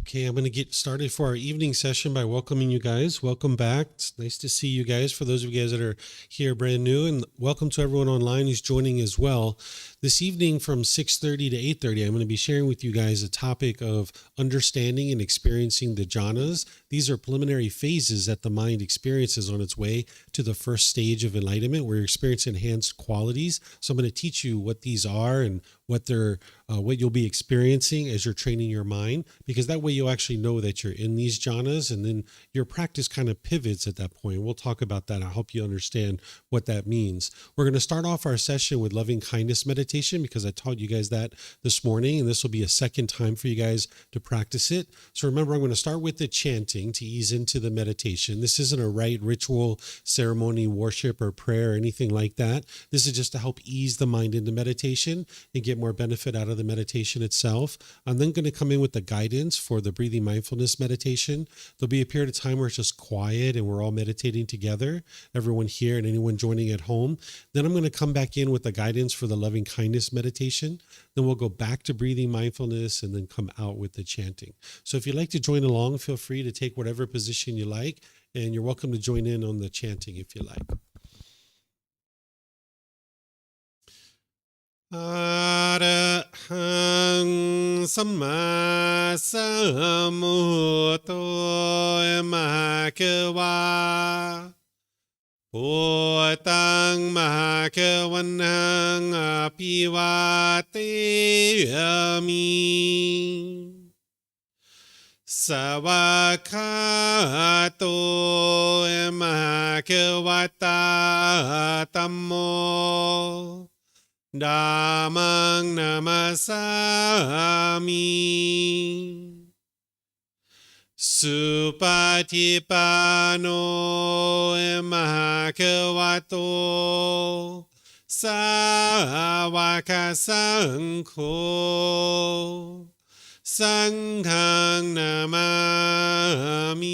Okay, I'm going to get started for our evening session by welcoming you guys. Welcome back. It's nice to see you guys. For those of you guys that are here brand new, and welcome to everyone online who's joining as well. This evening from 6:30 to 8:30, I'm going to be sharing with you guys a topic of understanding and experiencing the jhanas. These are preliminary phases that the mind experiences on its way to the first stage of enlightenment, where you're experiencing enhanced qualities. So I'm going to teach you what these are and what you'll be experiencing as you're training your mind, because that way you'll actually know that you're in these jhanas, and then your practice kind of pivots at that point. We'll talk about that. I'll help you understand what that means. We're going to start off our session with loving kindness meditation, because I taught you guys that this morning, and this will be a second time for you guys to practice it. So remember, I'm going to start with the chanting to ease into the meditation. This isn't a rite, ritual, ceremony, worship, or prayer, or anything like that. This is just to help ease the mind into meditation and get more benefit out of the meditation itself. I'm then going to come in with the guidance for the breathing mindfulness meditation. There'll be a period of time where it's just quiet and we're all meditating together, everyone here and anyone joining at home. Then I'm going to come back in with the guidance for the loving kindness meditation. Then we'll go back to breathing mindfulness and then come out with the chanting. So if you'd like to join along, feel free to take whatever position you like, and you're welcome to join in on the chanting if you like. Arahang Samma Sambuddho Mahakava Bhutang Mahakavanang Apivateyami Savakato Mahakavata Tammo Dhammang namasami Supatipano mahakavato Sāvaka Saṅkho Saṅghang namami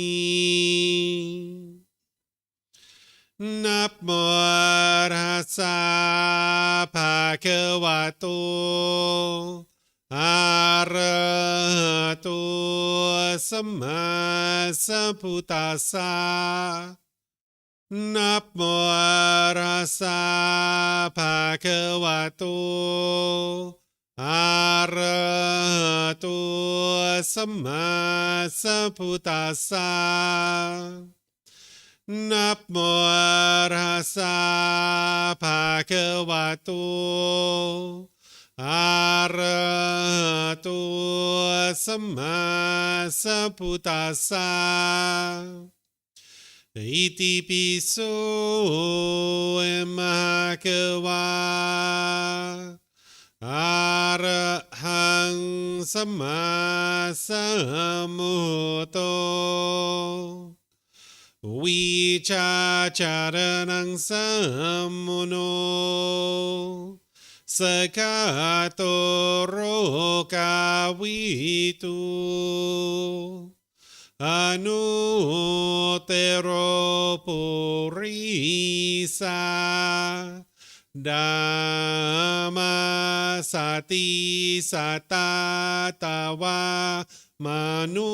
Namo Tassa Bhagavato Arahato Samma Sambuddhassa. Namo Tassa Bhagavato Arahato Samma Sambuddhassa. Namo Tassa Bhagavato Arahato Samma Sambuddhassa. Iti piso mahakava Arahang Samma Sambuddho Vicacaranang sammuno Sakato rokavitu Anutero purisa Dhamma sati satatawa manusanang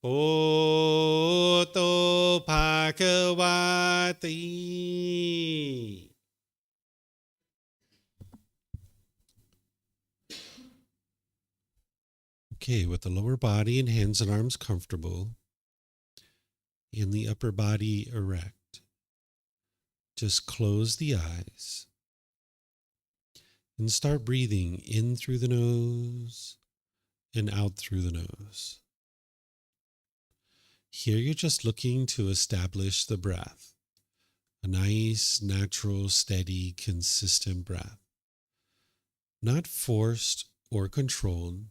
Bhutto Bhagavati. Okay, with the lower body and hands and arms comfortable, and the upper body erect, just close the eyes and start breathing in through the nose and out through the nose. Here you're just looking to establish the breath, a nice, natural, steady, consistent breath. Not forced or controlled,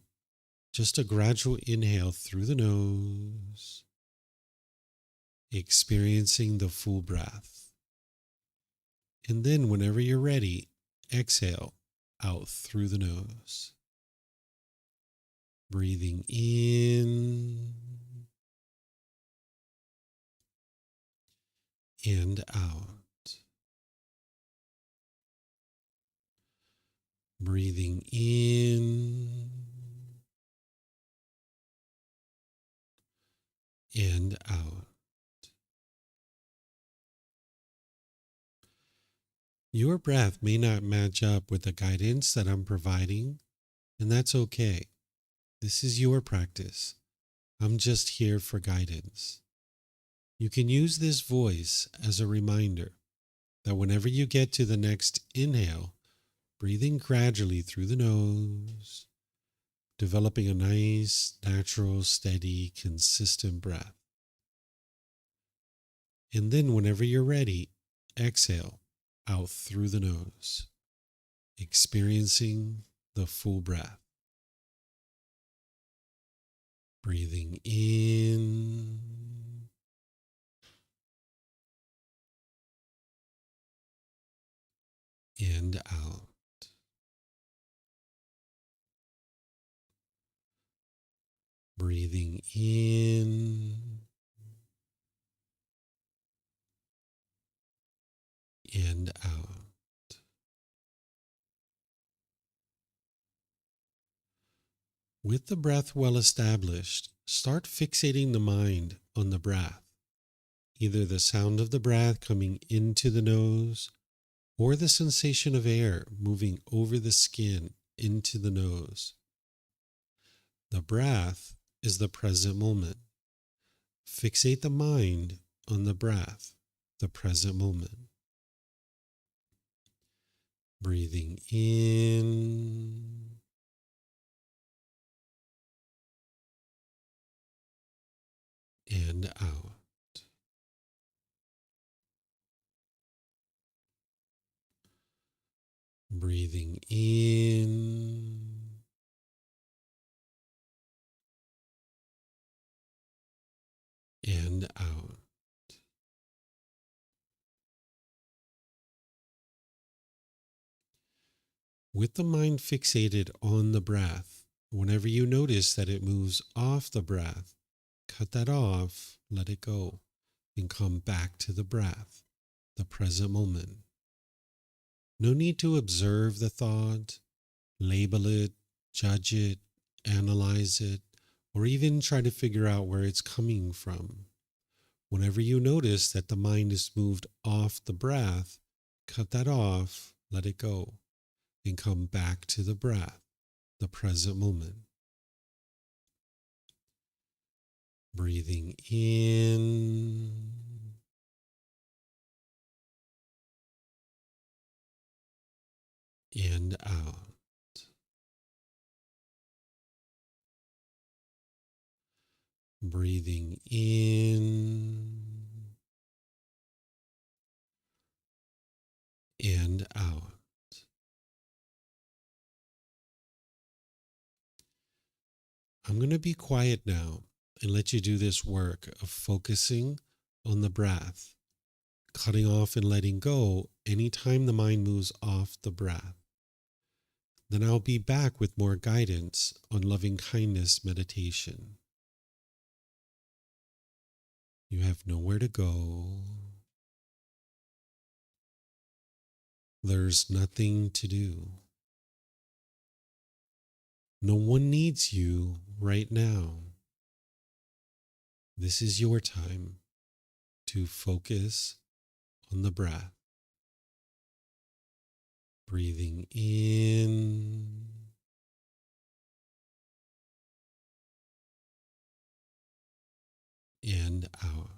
just a gradual inhale through the nose, experiencing the full breath. And then whenever you're ready, exhale out through the nose. Breathing in and out. Breathing in and out. Your breath may not match up with the guidance that I'm providing, and that's okay. This is your practice. I'm just here for guidance. You can use this voice as a reminder that whenever you get to the next inhale, breathing gradually through the nose, developing a nice, natural, steady, consistent breath. And then whenever you're ready, exhale out through the nose, experiencing the full breath. Breathing in and out. Breathing in and out. With the breath well established, start fixating the mind on the breath, either the sound of the breath coming into the nose or the sensation of air moving over the skin into the nose. The breath is the present moment. Fixate the mind on the breath, the present moment. Breathing in and out. Breathing in and out. With the mind fixated on the breath, whenever you notice that it moves off the breath, cut that off, let it go, and come back to the breath, the present moment. No need to observe the thought, label it, judge it, analyze it, or even try to figure out where it's coming from. Whenever you notice that the mind is moved off the breath, cut that off, let it go, and come back to the breath, the present moment. Breathing in and out. Breathing in and out. I'm going to be quiet now and let you do this work of focusing on the breath, cutting off and letting go anytime the mind moves off the breath. Then I'll be back with more guidance on loving kindness meditation. You have nowhere to go. There's nothing to do. No one needs you right now. This is your time to focus on the breath. Breathing in and out.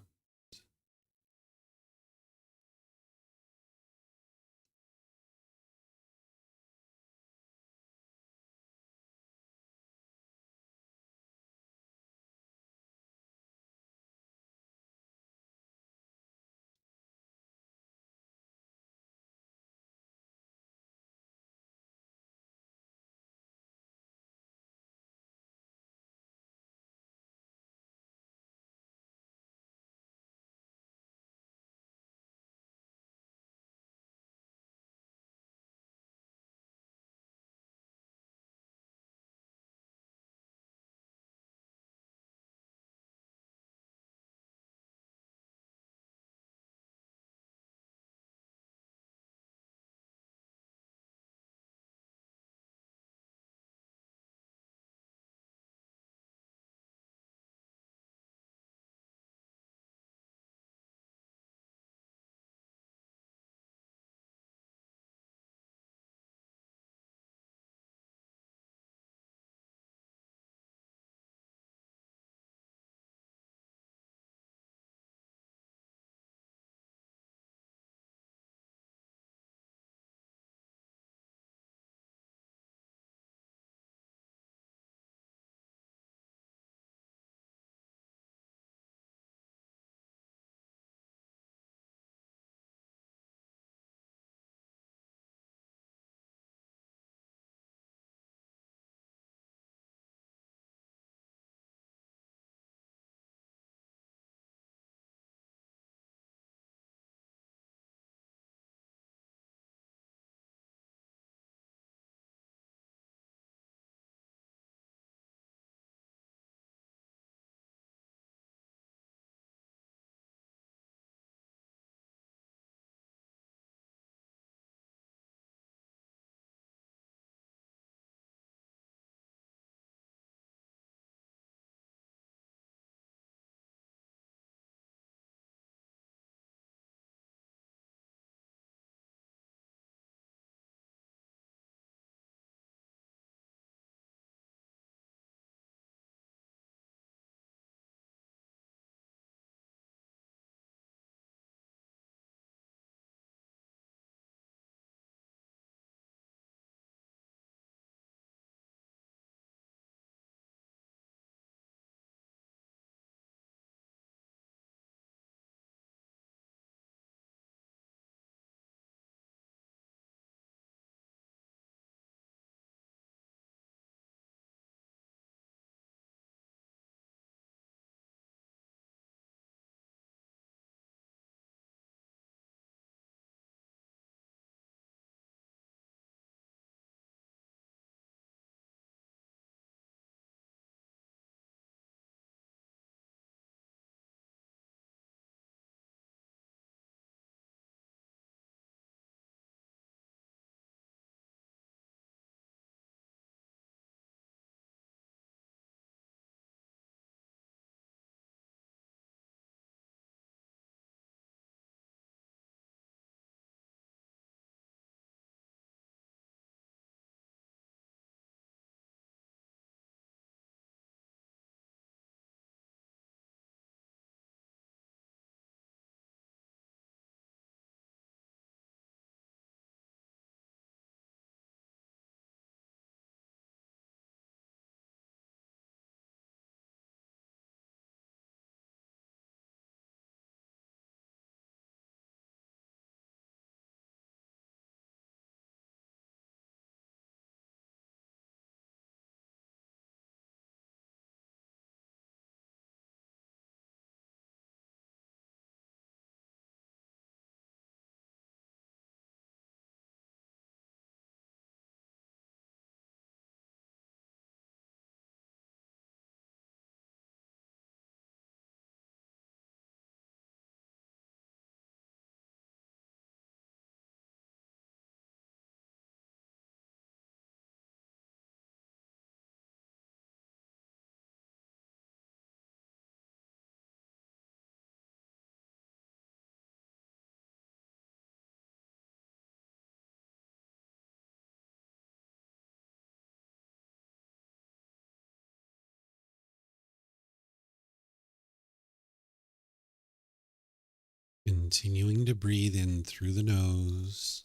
Continuing to breathe in through the nose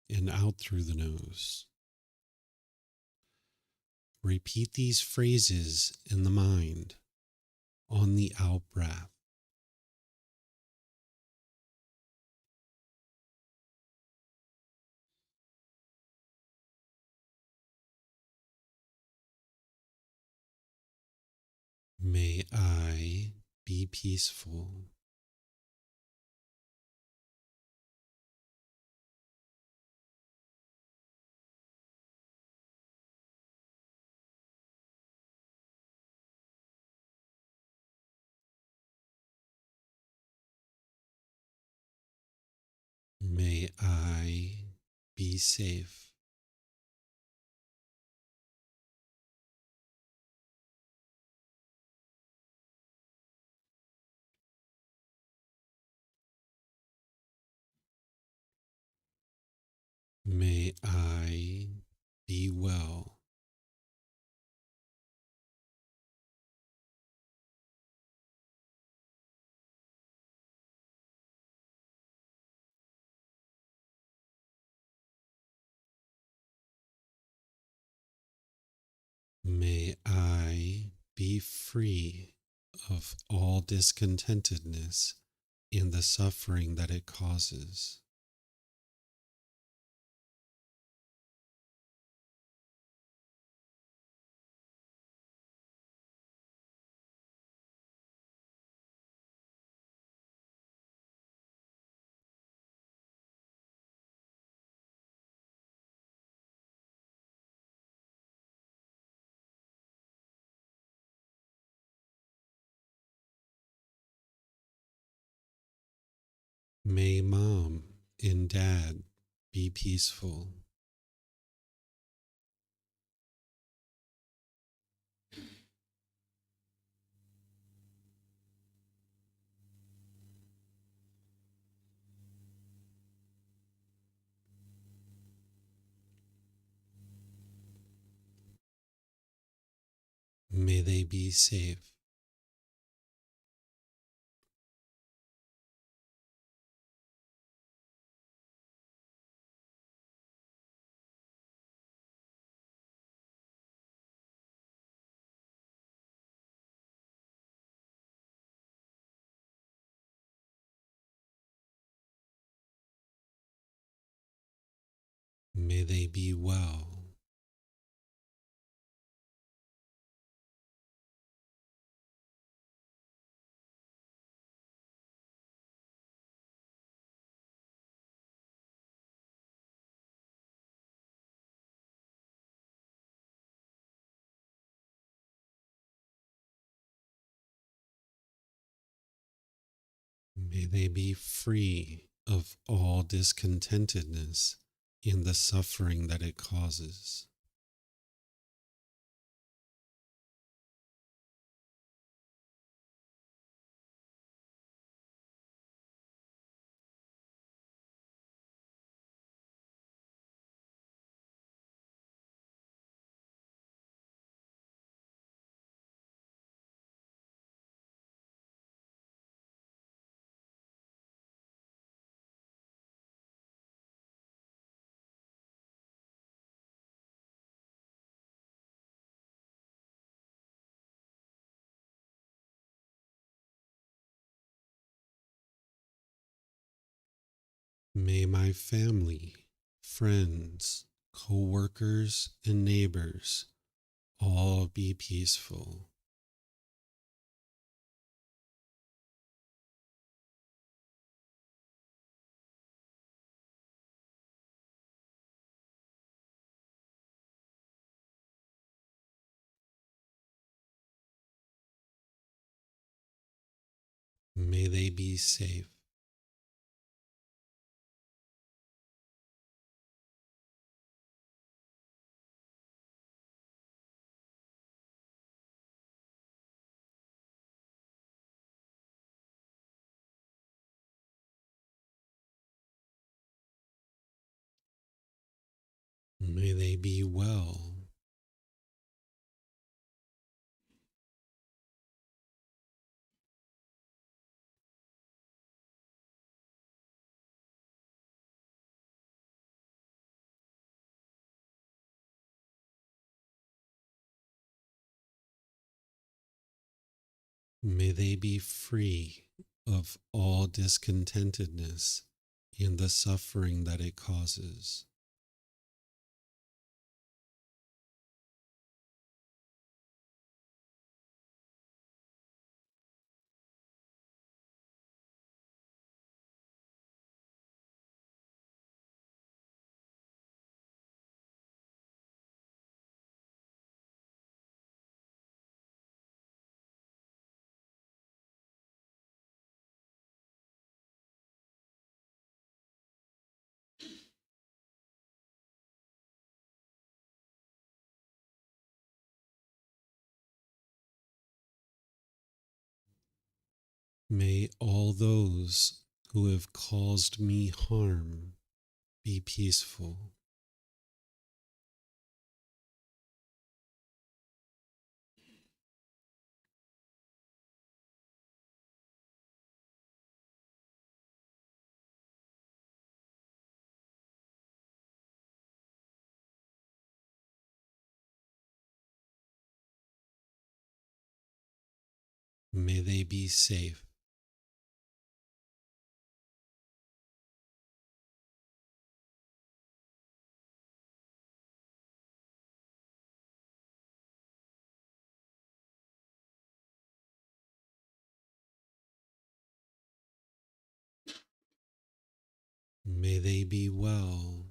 and out through the nose. Repeat these phrases in the mind on the out breath. May I be peaceful. May I be safe. May I be well. May I be free of all discontentedness and the suffering that it causes. May mom and dad be peaceful. May they be safe. May they be well. May they be free of all discontentedness and the suffering that it causes. May my family, friends, co-workers, and neighbors all be peaceful. May they be safe. May they be well. May they be free of all discontentedness and the suffering that it causes. May all those who have caused me harm be peaceful. May they be safe. May they be well.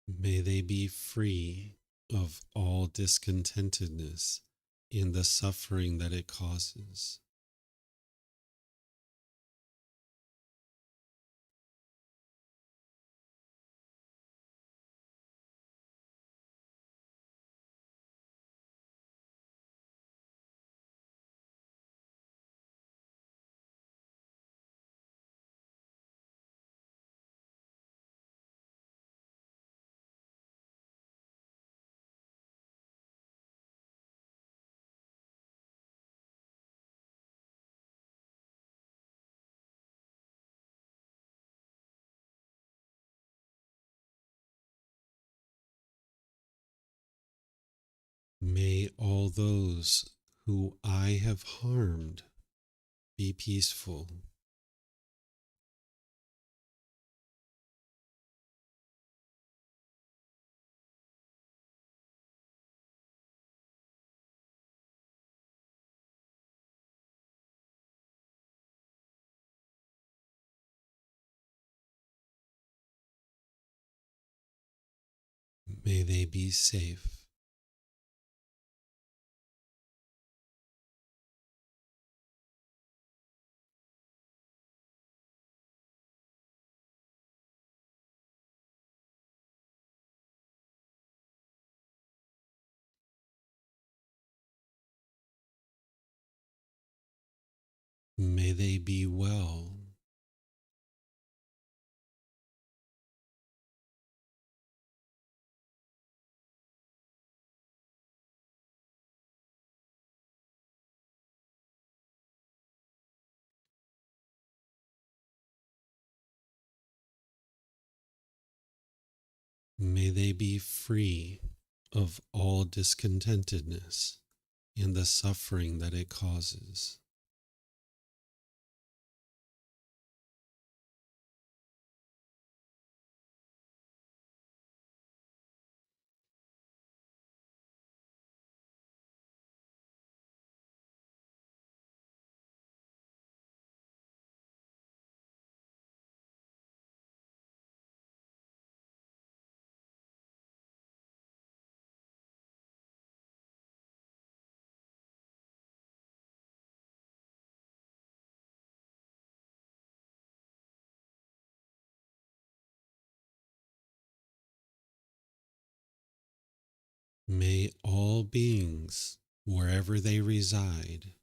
May they be free of all discontentedness and the suffering that it causes. May all those who I have harmed be peaceful. May they be safe. May they be well. May they be free of all discontentedness and the suffering that it causes. May all beings, wherever they reside,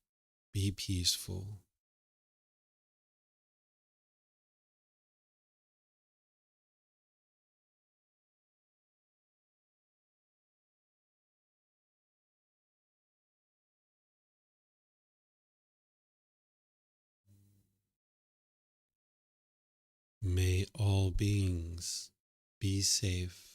be peaceful. May all beings be safe.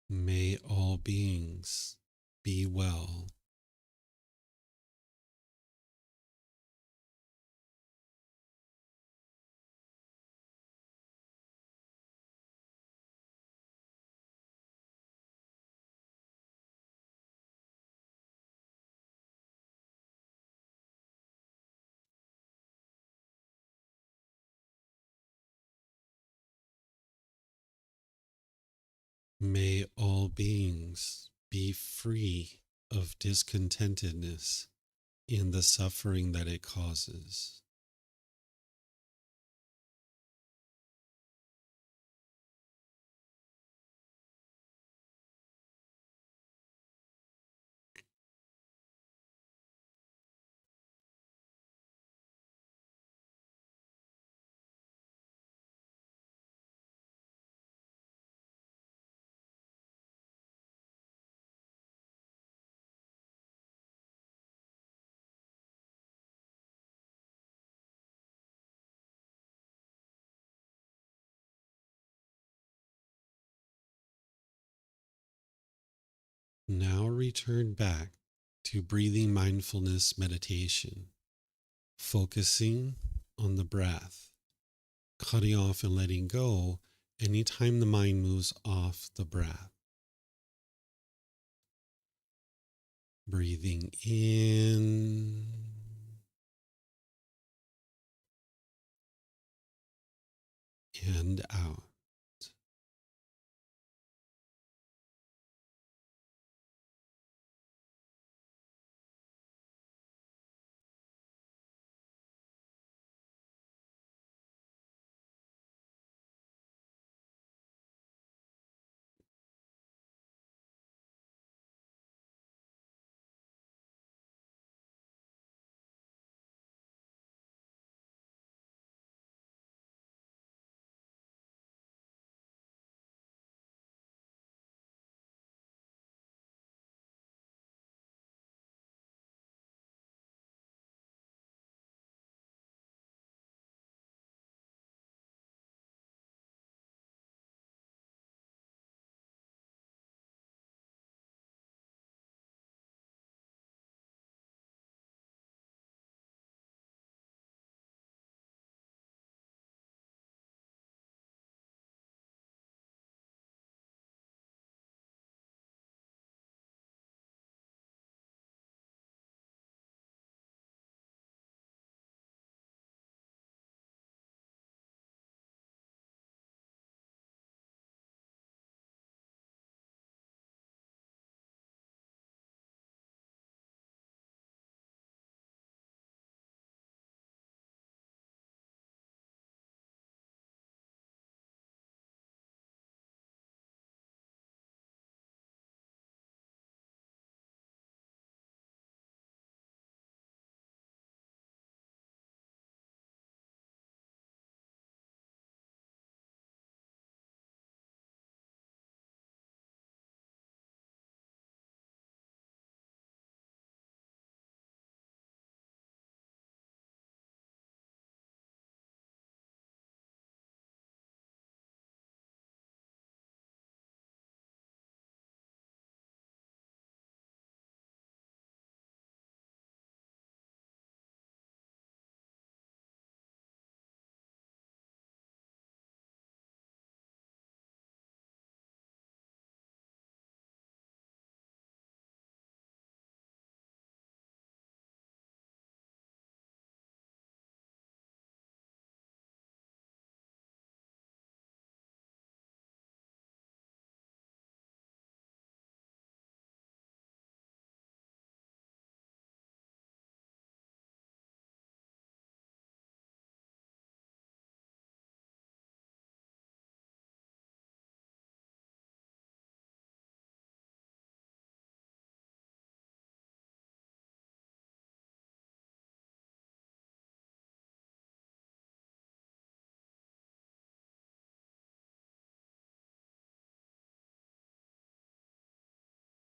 May all beings be well. May all beings be free of discontentedness in the suffering that it causes. Now return back to breathing mindfulness meditation, focusing on the breath, cutting off and letting go anytime the mind moves off the breath. Breathing in and out.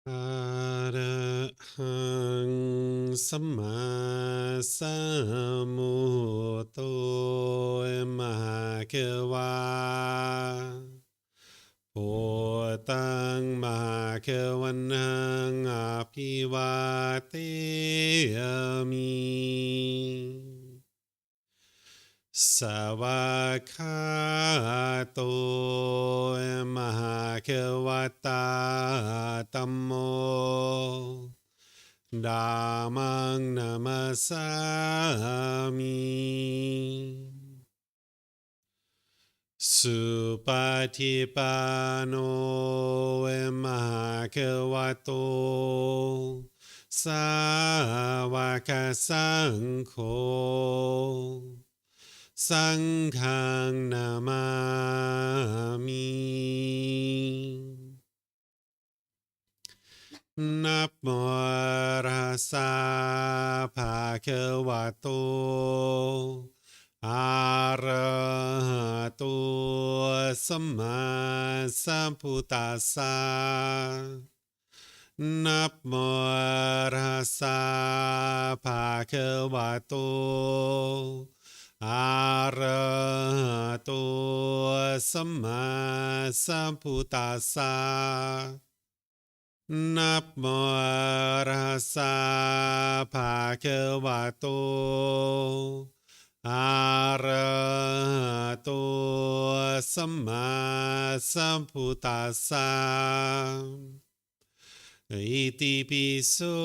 Arahang Samma Sambuddho Mahakeva Potang Mahakavanang Apivateyami Savakato Mahakavata Tammo Dhammang Namasami Supatipano Mahakavato Savaka Sangho Sanghang Namami Namo Rasa Bhagavato Arahato Samma Sambuddhassa Namo Rasa Bhagavato Arahato Samma Sambuddhassa Namo Rasa Bhagavato Arahato Samma Sambuddhassa Iti piso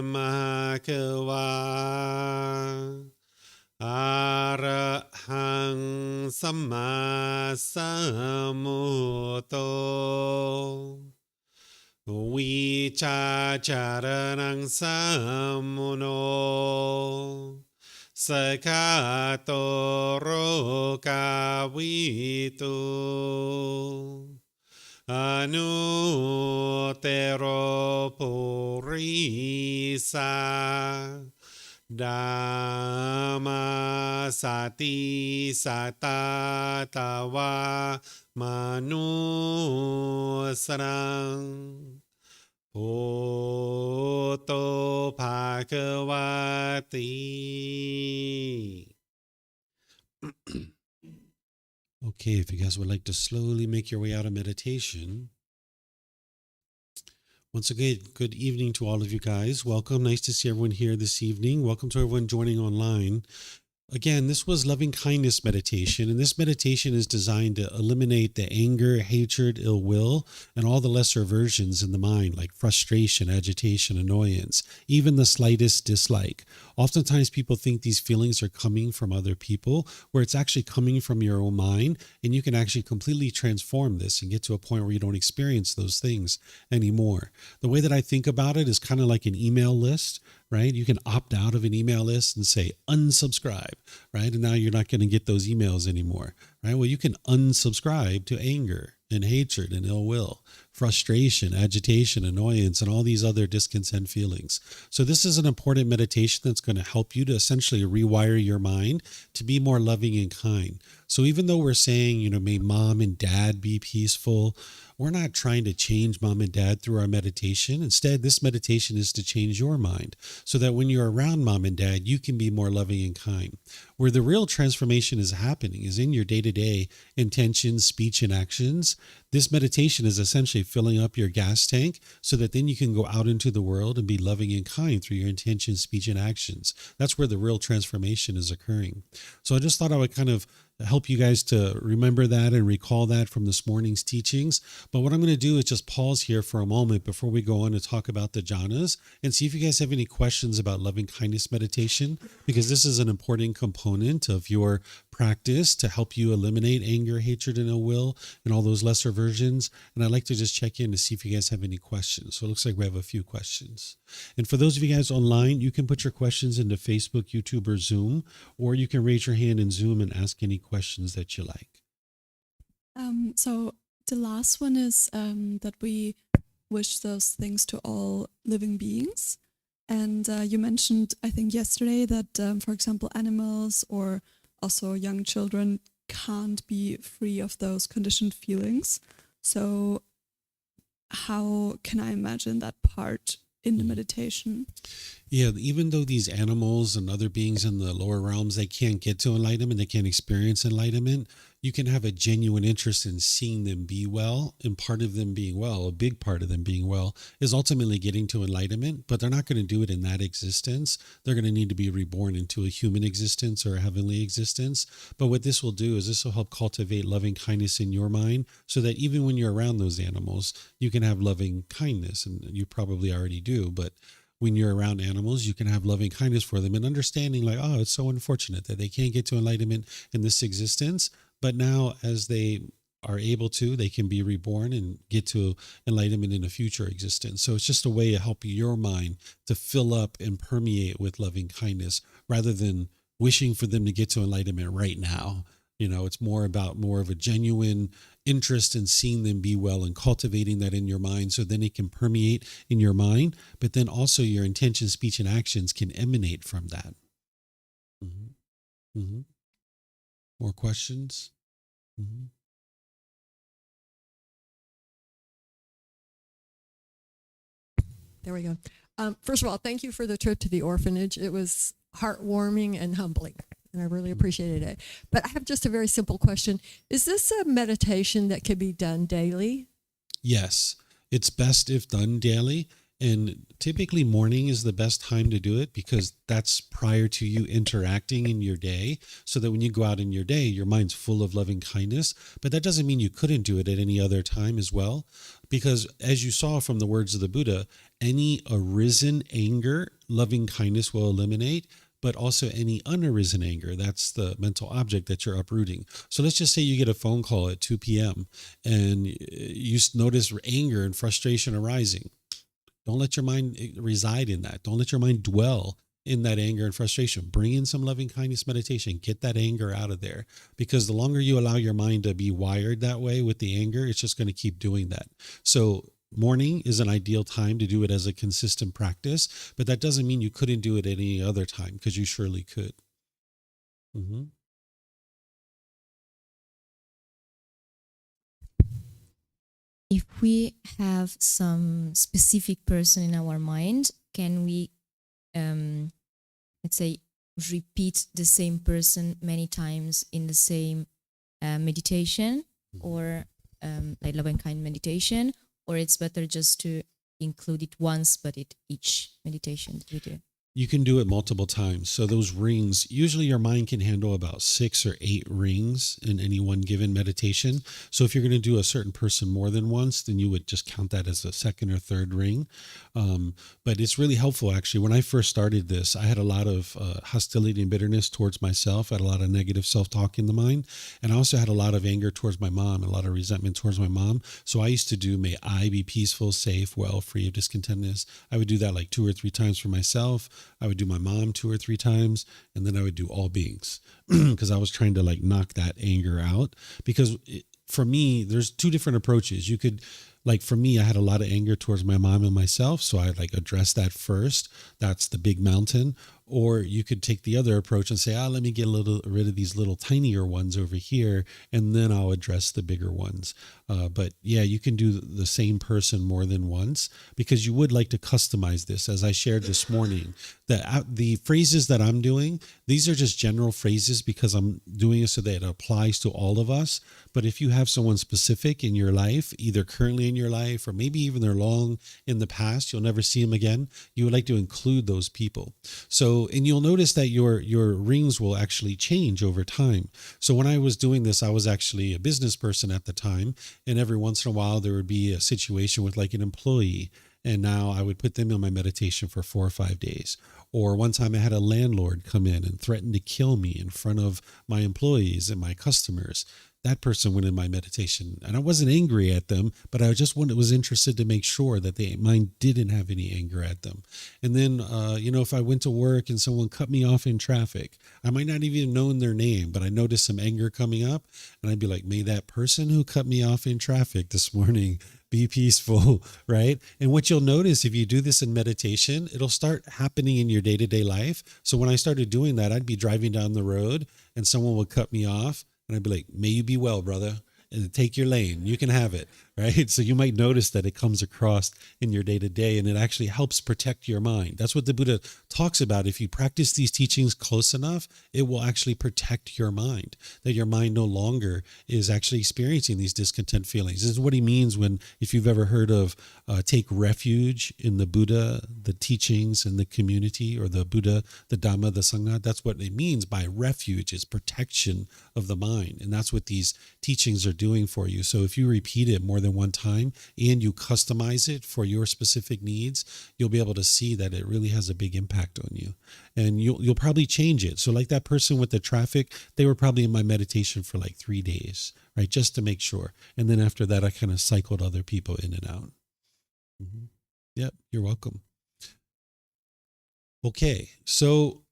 Mahakava Arahang Samma Sambuddho Vicacaranang Sammuno Sakato Rokavitu Anutero Purisa Dhamma Sati Satatawa Manusarang Bhutto Bhagavati. Okay, if you guys would like to slowly make your way out of meditation. Once again, good evening to all of you guys. Welcome. Nice to see everyone here this evening. Welcome to everyone joining online. Again, this was loving kindness meditation, and this meditation is designed to eliminate the anger, hatred, ill will, and all the lesser aversions in the mind, like frustration, agitation, annoyance, even the slightest dislike. Oftentimes people think these feelings are coming from other people, where it's actually coming from your own mind, and you can actually completely transform this and get to a point where you don't experience those things anymore. The way that I think about it is kind of like an email list, right? You can opt out of an email list and say unsubscribe, right? And now you're not going to get those emails anymore, right? Well, you can unsubscribe to anger and hatred and ill will, frustration, agitation, annoyance, and all these other discontent feelings. So this is an important meditation that's going to help you to essentially rewire your mind to be more loving and kind. So even though we're saying, may mom and dad be peaceful, we're not trying to change mom and dad through our meditation. Instead, this meditation is to change your mind so that when you're around mom and dad, you can be more loving and kind. Where the real transformation is happening is in your day-to-day intentions, speech, and actions. This meditation is essentially filling up your gas tank so that then you can go out into the world and be loving and kind through your intentions, speech, and actions. That's where the real transformation is occurring. So I just thought I would kind of help you guys to remember that and recall that from this morning's teachings. But what I'm going to do is just pause here for a moment before we go on to talk about the jhanas and see if you guys have any questions about loving kindness meditation, because this is an important component of your practice to help you eliminate anger, hatred, and ill will and all those lesser versions. And I'd like to just check in to see if you guys have any questions. So it looks like we have a few questions. And for those of you guys online, you can put your questions into Facebook, YouTube, or Zoom, or you can raise your hand in Zoom and ask any questions that you like. So the last one is that we wish those things to all living beings. And you mentioned, I think yesterday, that, for example, animals or also young children can't be free of those conditioned feelings. So how can I imagine that part in the meditation? Yeah, even though these animals and other beings in the lower realms, they can't get to enlightenment, they can't experience enlightenment, you can have a genuine interest in seeing them be well. And part of them being well, a big part of them being well, is ultimately getting to enlightenment, but they're not going to do it in that existence. They're going to need to be reborn into a human existence or a heavenly existence. But what this will do is this will help cultivate loving kindness in your mind so that even when you're around those animals, you can have loving kindness. And you probably already do, but when you're around animals, you can have loving kindness for them and understanding like, oh, it's so unfortunate that they can't get to enlightenment in this existence. But now as they are able to, they can be reborn and get to enlightenment in a future existence. So it's just a way to help your mind to fill up and permeate with loving kindness rather than wishing for them to get to enlightenment right now. It's more of a genuine interest in seeing them be well and cultivating that in your mind so then it can permeate in your mind, but then also your intention, speech, and actions can emanate from that. Mm-hmm. Mm-hmm. More questions? Mm-hmm. There we go. First of all, thank you for the trip to the orphanage. It was heartwarming and humbling, and I really appreciated it. But I have just a very simple question. Is this a meditation that can be done daily? Yes, it's best if done daily. And typically morning is the best time to do it because that's prior to you interacting in your day so that when you go out in your day, your mind's full of loving kindness. But that doesn't mean you couldn't do it at any other time as well. Because as you saw from the words of the Buddha, any arisen anger, loving kindness will eliminate. But also any unarisen anger, that's the mental object that you're uprooting. So let's just say you get a phone call at 2 p.m. and you notice anger and frustration arising. Don't let your mind reside in that. Don't let your mind dwell in that anger and frustration. Bring in some loving kindness meditation. Get that anger out of there. Because the longer you allow your mind to be wired that way with the anger, it's just going to keep doing that. So morning is an ideal time to do it as a consistent practice, but that doesn't mean you couldn't do it at any other time because you surely could. Mm-hmm. If we have some specific person in our mind, can we, let's say, repeat the same person many times in the same meditation or like love and kind meditation? Or it's better just to include it once, but at each meditation that we do? You can do it multiple times. So those rings, usually your mind can handle about 6 or 8 rings in any one given meditation. So if you're going to do a certain person more than once, then you would just count that as a second or third ring. But it's really helpful, actually. When I first started this, I had a lot of hostility and bitterness towards myself. I had a lot of negative self-talk in the mind. And I also had a lot of anger towards my mom, a lot of resentment towards my mom. So I used to do, may I be peaceful, safe, well, free of discontentedness. I would do that like 2 or 3 times for myself. I would do my mom 2 or 3 times, and then I would do all beings because I was trying to like knock that anger out. Because for me, there's 2 different approaches. You could, like for me, I had a lot of anger towards my mom and myself, so I like address that first. That's the big mountain. Or you could take the other approach and say, let me get rid of these little tinier ones over here, and then I'll address the bigger ones. But yeah, you can do the same person more than once because you would like to customize this. As I shared this morning, the phrases that I'm doing, these are just general phrases because I'm doing it so that it applies to all of us. But if you have someone specific in your life, either currently in your life or maybe even they're long in the past, you'll never see them again, you would like to include those people. So, and you'll notice that your rings will actually change over time. So when I was doing this, I was actually a business person at the time. And every once in a while, there would be a situation with like an employee. And now I would put them in my meditation for 4 or 5 days. Or one time I had a landlord come in and threaten to kill me in front of my employees and my customers. That person went in my meditation and I wasn't angry at them, but I just was interested to make sure that the mind didn't have any anger at them. And then, if I went to work and someone cut me off in traffic, I might not even have known their name, but I noticed some anger coming up and I'd be like, may that person who cut me off in traffic this morning be peaceful, right? And what you'll notice if you do this in meditation, it'll start happening in your day-to-day life. So when I started doing that, I'd be driving down the road and someone would cut me off. And I'd be like, may you be well, brother, and take your lane. You can have it, right? So you might notice that it comes across in your day to day, and it actually helps protect your mind. That's what the Buddha talks about. If you practice these teachings close enough, it will actually protect your mind, that your mind no longer is actually experiencing these discontent feelings. This is what he means when, if you've ever heard of take refuge in the Buddha, the teachings, and the community, or the Buddha, the Dhamma, the Sangha. That's what it means by refuge, is protection of the mind. And that's what these teachings are doing for you. So if you repeat it more than one time and you customize it for your specific needs, you'll be able to see that it really has a big impact on you. And you'll probably change it. So like that person with the traffic, they were probably in my meditation for like 3 days, right? Just to make sure. And then after that, I kind of cycled other people in and out. Mm-hmm. Yep, you're welcome. Okay, so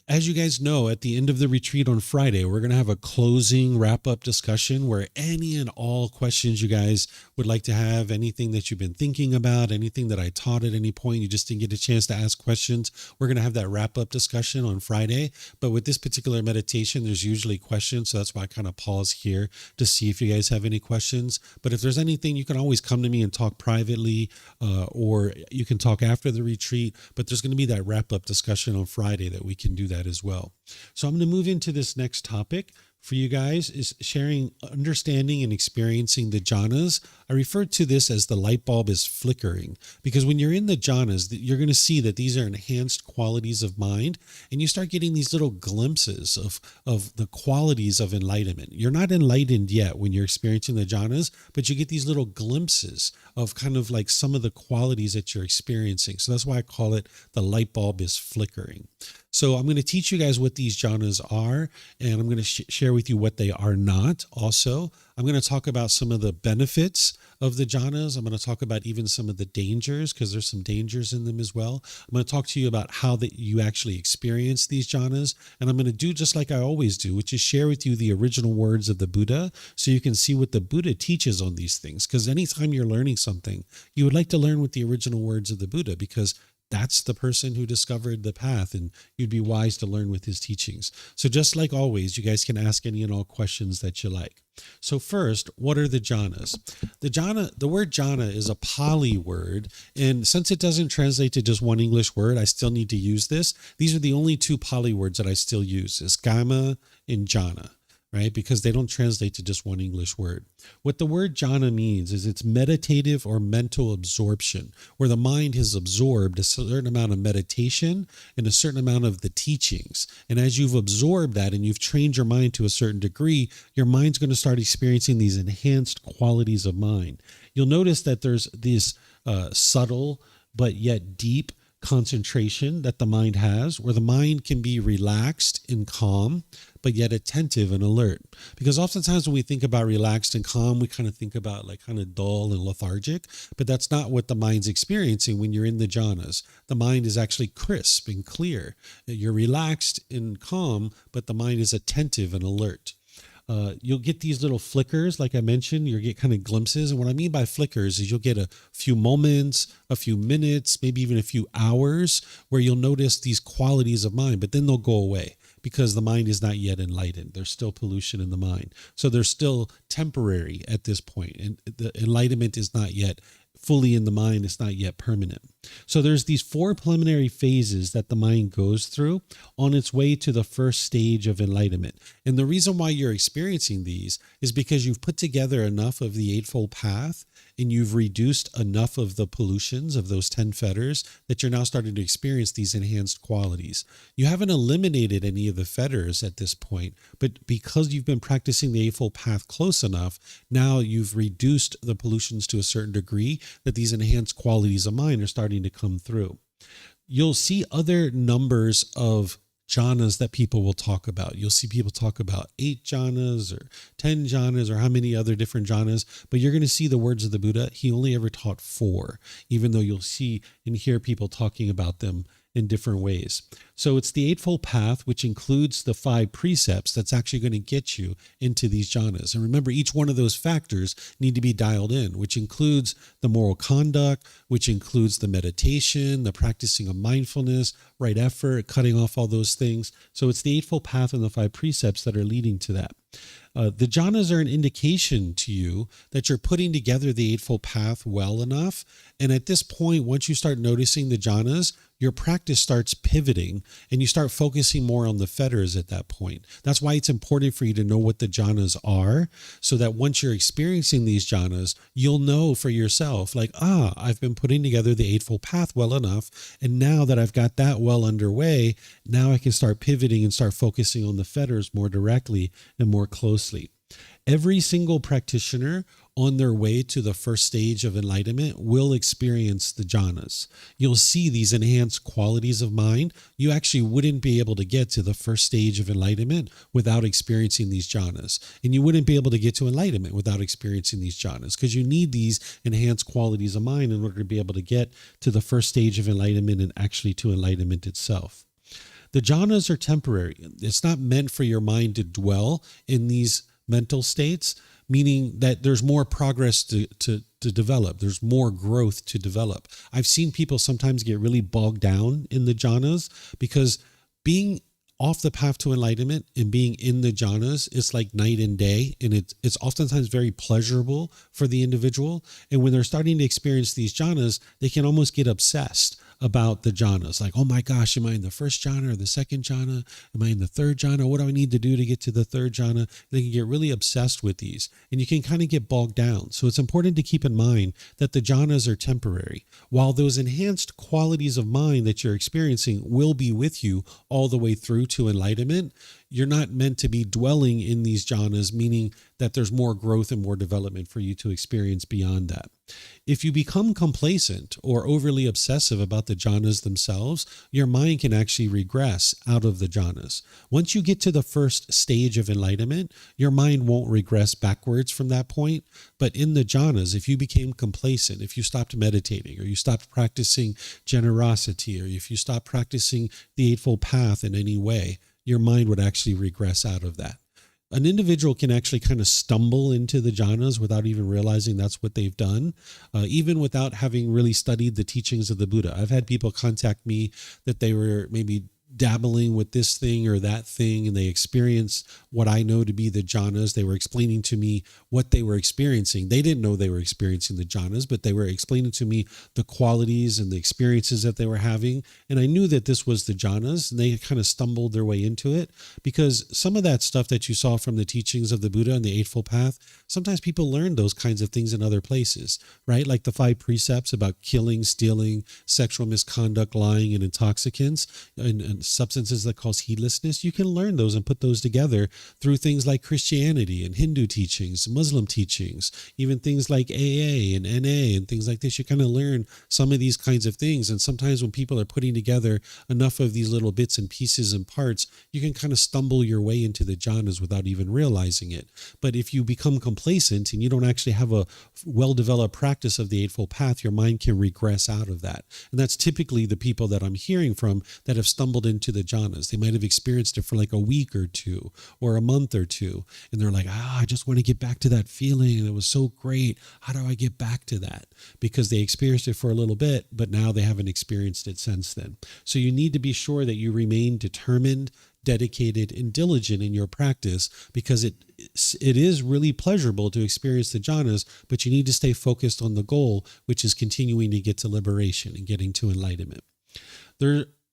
as you guys know, at the end of the retreat on Friday, we're going to have a closing wrap-up discussion where any and all questions you guys would like to have, anything that you've been thinking about, anything that I taught at any point, you just didn't get a chance to ask questions, we're going to have that wrap-up discussion on Friday. But with this particular meditation, there's usually questions, so that's why I kind of pause here to see if you guys have any questions. But if there's anything, you can always come to me and talk privately, or you can talk after the retreat. But there's going to be that wrap-up discussion on Friday that we can do that as well. So I'm going to move into this next topic for you guys, is sharing, understanding, and experiencing the jhanas. I refer to this as the light bulb is flickering, because when you're in the jhanas, you're going to see that these are enhanced qualities of mind, and you start getting these little glimpses of the qualities of enlightenment. You're not enlightened yet when you're experiencing the jhanas, but you get these little glimpses of kind of like some of the qualities that you're experiencing. So that's why I call it the light bulb is flickering. So I'm going to teach you guys what these jhanas are, and I'm going to share with you what they are not also. I'm going to talk about some of the benefits of the jhanas. I'm going to talk about even some of the dangers, because there's some dangers in them as well. I'm going to talk to you about how that you actually experience these jhanas, and I'm going to do just like I always do, which is share with you the original words of the Buddha, so you can see what the Buddha teaches on these things. Because anytime you're learning something, you would like to learn with the original words of the Buddha, because that's the person who discovered the path, and you'd be wise to learn with his teachings. So just like always, you guys can ask any and all questions that you like. So first, what are the jhanas? The word jhana is a Pali word, and since it doesn't translate to just one English word, I still need to use this. These are the only two Pali words that I still use, is kama and jhana, right? Because they don't translate to just one English word. What the word jhana means is it's meditative or mental absorption, where the mind has absorbed a certain amount of meditation and a certain amount of the teachings. And as you've absorbed that and you've trained your mind to a certain degree, your mind's going to start experiencing these enhanced qualities of mind. You'll notice that there's this subtle but yet deep concentration that the mind has, where the mind can be relaxed and calm, but yet attentive and alert. Because oftentimes when we think about relaxed and calm, we kind of think about like kind of dull and lethargic, but that's not what the mind's experiencing when you're in the jhanas. The mind is actually crisp and clear. You're relaxed and calm, but the mind is attentive and alert. You'll get these little flickers, like I mentioned, you'll get kind of glimpses. And what I mean by flickers is you'll get a few moments, a few minutes, maybe even a few hours where you'll notice these qualities of mind, but then they'll go away because the mind is not yet enlightened. There's still pollution in the mind. So they're still temporary at this point. And the enlightenment is not yet fully in the mind, it's not yet permanent. So there's these 4 preliminary phases that the mind goes through on its way to the first stage of enlightenment. And the reason why you're experiencing these is because you've put together enough of the Eightfold Path and you've reduced enough of the pollutions of those 10 fetters that you're now starting to experience these enhanced qualities. You haven't eliminated any of the fetters at this point, but because you've been practicing the Eightfold Path close enough, now you've reduced the pollutions to a certain degree that these enhanced qualities of mind are starting to come through. You'll see other numbers of jhanas that people will talk about. You'll see people talk about 8 jhanas or 10 jhanas or how many other different jhanas, but you're going to see the words of the Buddha. He only ever taught 4, even though you'll see and hear people talking about them in different ways. So it's the Eightfold Path, which includes the 5 precepts that's actually going to get you into these jhanas. And remember, each one of those factors need to be dialed in, which includes the moral conduct, which includes the meditation, the practicing of mindfulness, right effort, cutting off all those things. So it's the Eightfold Path and the 5 precepts that are leading to that. The jhanas are an indication to you that you're putting together the Eightfold Path well enough. And at this point, once you start noticing the jhanas, your practice starts pivoting and you start focusing more on the fetters at that point. That's why it's important for you to know what the jhanas are, so that once you're experiencing these jhanas, you'll know for yourself, like, I've been putting together the Eightfold Path well enough. And now that I've got that well underway, now I can start pivoting and start focusing on the fetters more directly and more closely. Every single practitioner on their way to the first stage of enlightenment will experience the jhanas. You'll see these enhanced qualities of mind. You actually wouldn't be able to get to the first stage of enlightenment without experiencing these jhanas. And you wouldn't be able to get to enlightenment without experiencing these jhanas, because you need these enhanced qualities of mind in order to be able to get to the first stage of enlightenment and actually to enlightenment itself. The jhanas are temporary. It's not meant for your mind to dwell in these mental states, meaning that there's more progress to develop. There's more growth to develop. I've seen people sometimes get really bogged down in the jhanas, because being off the path to enlightenment and being in the jhanas, it's like night and day. And it's oftentimes very pleasurable for the individual. And when they're starting to experience these jhanas, they can almost get obsessed about the jhanas. Like, oh my gosh, am I in the first jhana or the second jhana? Am I in the third jhana? What do I need to do to get to the third jhana? They can get really obsessed with these, and you can kind of get bogged down. So it's important to keep in mind that the jhanas are temporary. While those enhanced qualities of mind that you're experiencing will be with you all the way through to enlightenment, you're not meant to be dwelling in these jhanas, meaning that there's more growth and more development for you to experience beyond that. If you become complacent or overly obsessive about the jhanas themselves, your mind can actually regress out of the jhanas. Once you get to the first stage of enlightenment, your mind won't regress backwards from that point. But in the jhanas, if you became complacent, if you stopped meditating, or you stopped practicing generosity, or if you stopped practicing the Eightfold Path in any way, your mind would actually regress out of that. An individual can actually kind of stumble into the jhanas without even realizing that's what they've done, even without having really studied the teachings of the Buddha. I've had people contact me that they were maybe dabbling with this thing or that thing, and they experienced what I know to be the jhanas. They were explaining to me what they were experiencing. They didn't know they were experiencing the jhanas, but they were explaining to me the qualities and the experiences that they were having. And I knew that this was the jhanas, and they kind of stumbled their way into it, because some of that stuff that you saw from the teachings of the Buddha and the Eightfold Path, sometimes people learn those kinds of things in other places, right? Like the 5 precepts about killing, stealing, sexual misconduct, lying, and intoxicants, and substances that cause heedlessness. You can learn those and put those together through things like Christianity and Hindu teachings, Muslim teachings, even things like AA and NA and things like this. You kind of learn some of these kinds of things. And sometimes when people are putting together enough of these little bits and pieces and parts, you can kind of stumble your way into the jhanas without even realizing it. But if you become complacent and you don't actually have a well-developed practice of the Eightfold Path, your mind can regress out of that. And that's typically the people that I'm hearing from that have stumbled into the jhanas. They might have experienced it for like a week or two or a month or two, and they're like, I just want to get back to that feeling, and it was so great. How do I get back to that? Because they experienced it for a little bit, but now they haven't experienced it since then. So you need to be sure that you remain determined, dedicated, and diligent in your practice, because it is really pleasurable to experience the jhanas, but you need to stay focused on the goal, which is continuing to get to liberation and getting to enlightenment.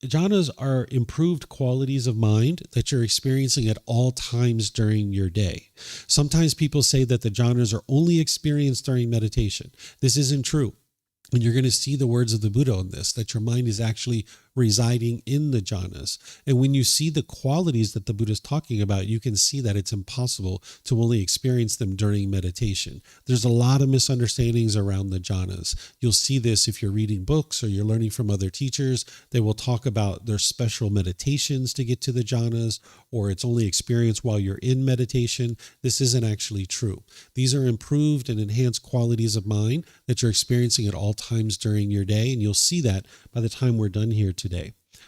Jhanas are improved qualities of mind that you're experiencing at all times during your day. Sometimes people say that the jhanas are only experienced during meditation. This isn't true. And you're going to see the words of the Buddha on this, that your mind is actually residing in the jhanas. And when you see the qualities that the Buddha is talking about, you can see that it's impossible to only experience them during meditation. There's a lot of misunderstandings around the jhanas. You'll see this if you're reading books or you're learning from other teachers. They will talk about their special meditations to get to the jhanas, or it's only experienced while you're in meditation. This isn't actually true. These are improved and enhanced qualities of mind that you're experiencing at all times during your day, and you'll see that by the time we're done here today.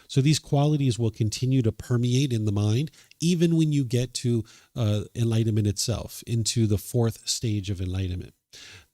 So these qualities will continue to permeate in the mind, even when you get to enlightenment itself, into the 4th stage of enlightenment.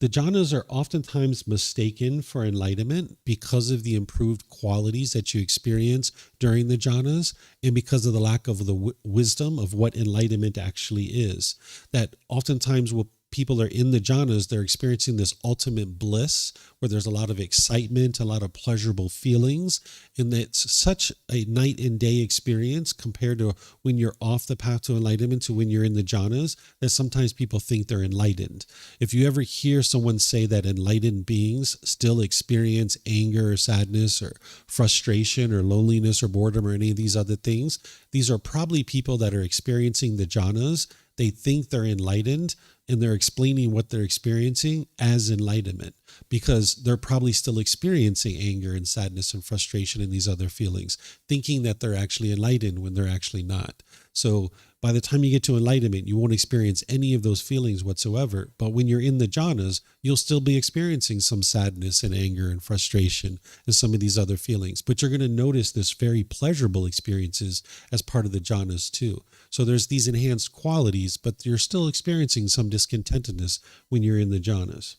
The jhanas are oftentimes mistaken for enlightenment because of the improved qualities that you experience during the jhanas and because of the lack of the wisdom of what enlightenment actually is. That oftentimes people are in the jhanas, they're experiencing this ultimate bliss where there's a lot of excitement, a lot of pleasurable feelings, and it's such a night and day experience compared to when you're off the path to enlightenment to when you're in the jhanas that sometimes people think they're enlightened. If you ever hear someone say that enlightened beings still experience anger or sadness or frustration or loneliness or boredom or any of these other things, these are probably people that are experiencing the jhanas. They think they're enlightened, and they're explaining what they're experiencing as enlightenment because they're probably still experiencing anger and sadness and frustration and these other feelings, thinking that they're actually enlightened when they're actually not. So by the time you get to enlightenment, you won't experience any of those feelings whatsoever. But when you're in the jhanas, you'll still be experiencing some sadness and anger and frustration and some of these other feelings. But you're going to notice this very pleasurable experiences as part of the jhanas too. So there's these enhanced qualities, but you're still experiencing some discontentedness when you're in the jhanas.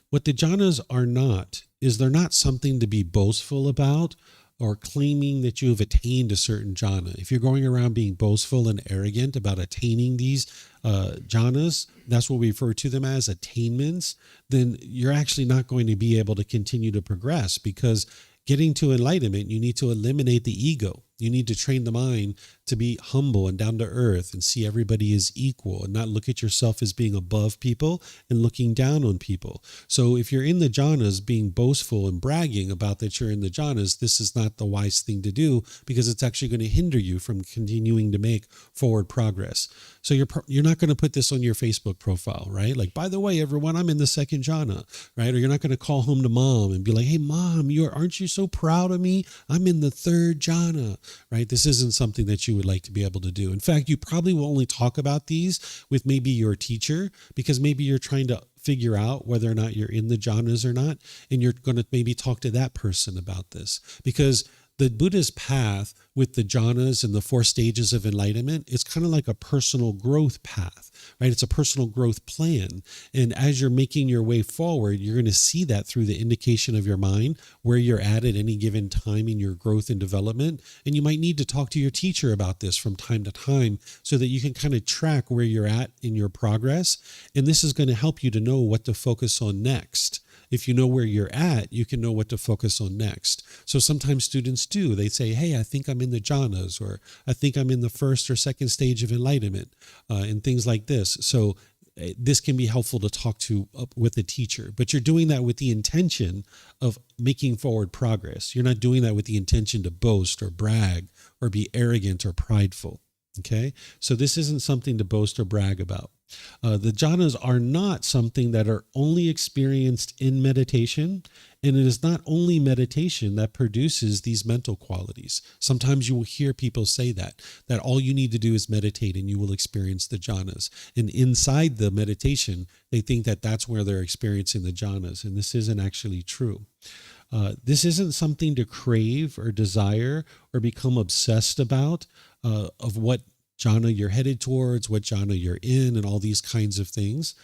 What the jhanas are not is they're not something to be boastful about or claiming that you have attained a certain jhana. If you're going around being boastful and arrogant about attaining these jhanas, that's what we refer to them as, attainments, then you're actually not going to be able to continue to progress because getting to enlightenment, you need to eliminate the ego. You need to train the mind to be humble and down to earth and see everybody as equal and not look at yourself as being above people and looking down on people. So if you're in the jhanas being boastful and bragging about that you're in the jhanas, this is not the wise thing to do because it's actually going to hinder you from continuing to make forward progress. So you're not going to put this on your Facebook profile, right? Like, by the way, everyone, I'm in the second jhana, right? Or you're not going to call home to mom and be like, hey, mom, aren't you so proud of me? I'm in the third jhana. Right? This isn't something that you would like to be able to do. In fact, you probably will only talk about these with maybe your teacher because maybe you're trying to figure out whether or not you're in the jhanas or not. And you're going to maybe talk to that person about this because the Buddhist path with the jhanas and the 4 stages of enlightenment, it's kind of like a personal growth path, right? It's a personal growth plan. And as you're making your way forward, you're going to see that through the indication of your mind, where you're at any given time in your growth and development. And you might need to talk to your teacher about this from time to time so that you can kind of track where you're at in your progress. And this is going to help you to know what to focus on next. If you know where you're at, you can know what to focus on next. So sometimes students do. They say, hey, I think I'm in the jhanas, or I think I'm in the 1st or 2nd stage of enlightenment, and things like this. So this can be helpful to talk to with a teacher, but you're doing that with the intention of making forward progress. You're not doing that with the intention to boast or brag or be arrogant or prideful. Okay, so this isn't something to boast or brag about. The jhanas are not something that are only experienced in meditation, and it is not only meditation that produces these mental qualities. Sometimes you will hear people say that all you need to do is meditate and you will experience the jhanas. And inside the meditation, they think that that's where they're experiencing the jhanas, and this isn't actually true. This isn't something to crave or desire or become obsessed about of what jhana you're headed towards, what jhana you're in, and all these kinds of things.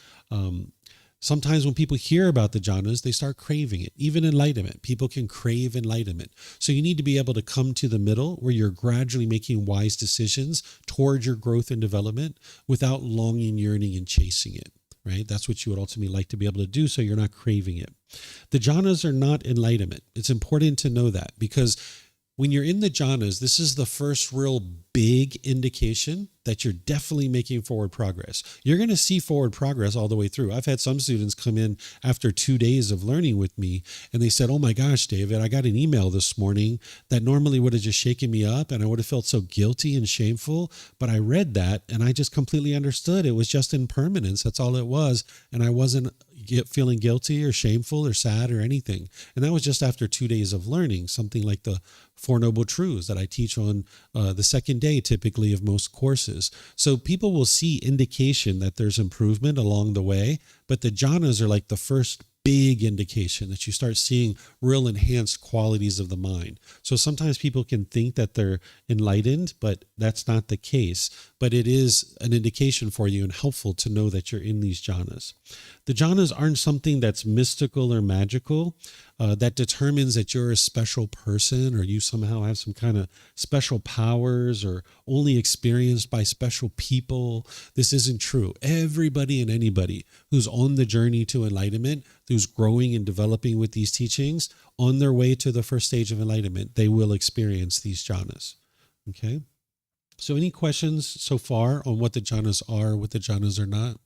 Sometimes when people hear about the jhanas, they start craving it. Even enlightenment, people can crave enlightenment. So you need to be able to come to the middle where you're gradually making wise decisions towards your growth and development without longing, yearning, and chasing it. Right? That's what you would ultimately like to be able to do so you're not craving it. The jhanas are not enlightenment. It's important to know that because when you're in the jhanas, this is the first real big indication that you're definitely making forward progress. You're going to see forward progress all the way through. I've had some students come in after 2 days of learning with me, and they said, oh my gosh, David, I got an email this morning that normally would have just shaken me up, and I would have felt so guilty and shameful, but I read that, and I just completely understood. It was just impermanence. That's all it was, and I wasn't feeling guilty or shameful or sad or anything. And that was just after 2 days of learning, something like the 4 Noble Truths that I teach on the second day typically of most courses. So people will see indication that there's improvement along the way, but the jhanas are like the first big indication that you start seeing real enhanced qualities of the mind. So sometimes people can think that they're enlightened, but that's not the case. But it is an indication for you and helpful to know that you're in these jhanas. The jhanas aren't something that's mystical or magical that determines that you're a special person or you somehow have some kind of special powers or only experienced by special people. This isn't true. Everybody and anybody who's on the journey to enlightenment, who's growing and developing with these teachings, on their way to the first stage of enlightenment, they will experience these jhanas. Okay? So any questions so far on what the jhanas are, what the jhanas are not?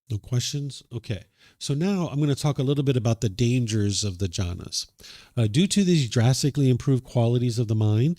No questions? Okay. So now I'm going to talk a little bit about the dangers of the jhanas. Due to these drastically improved qualities of the mind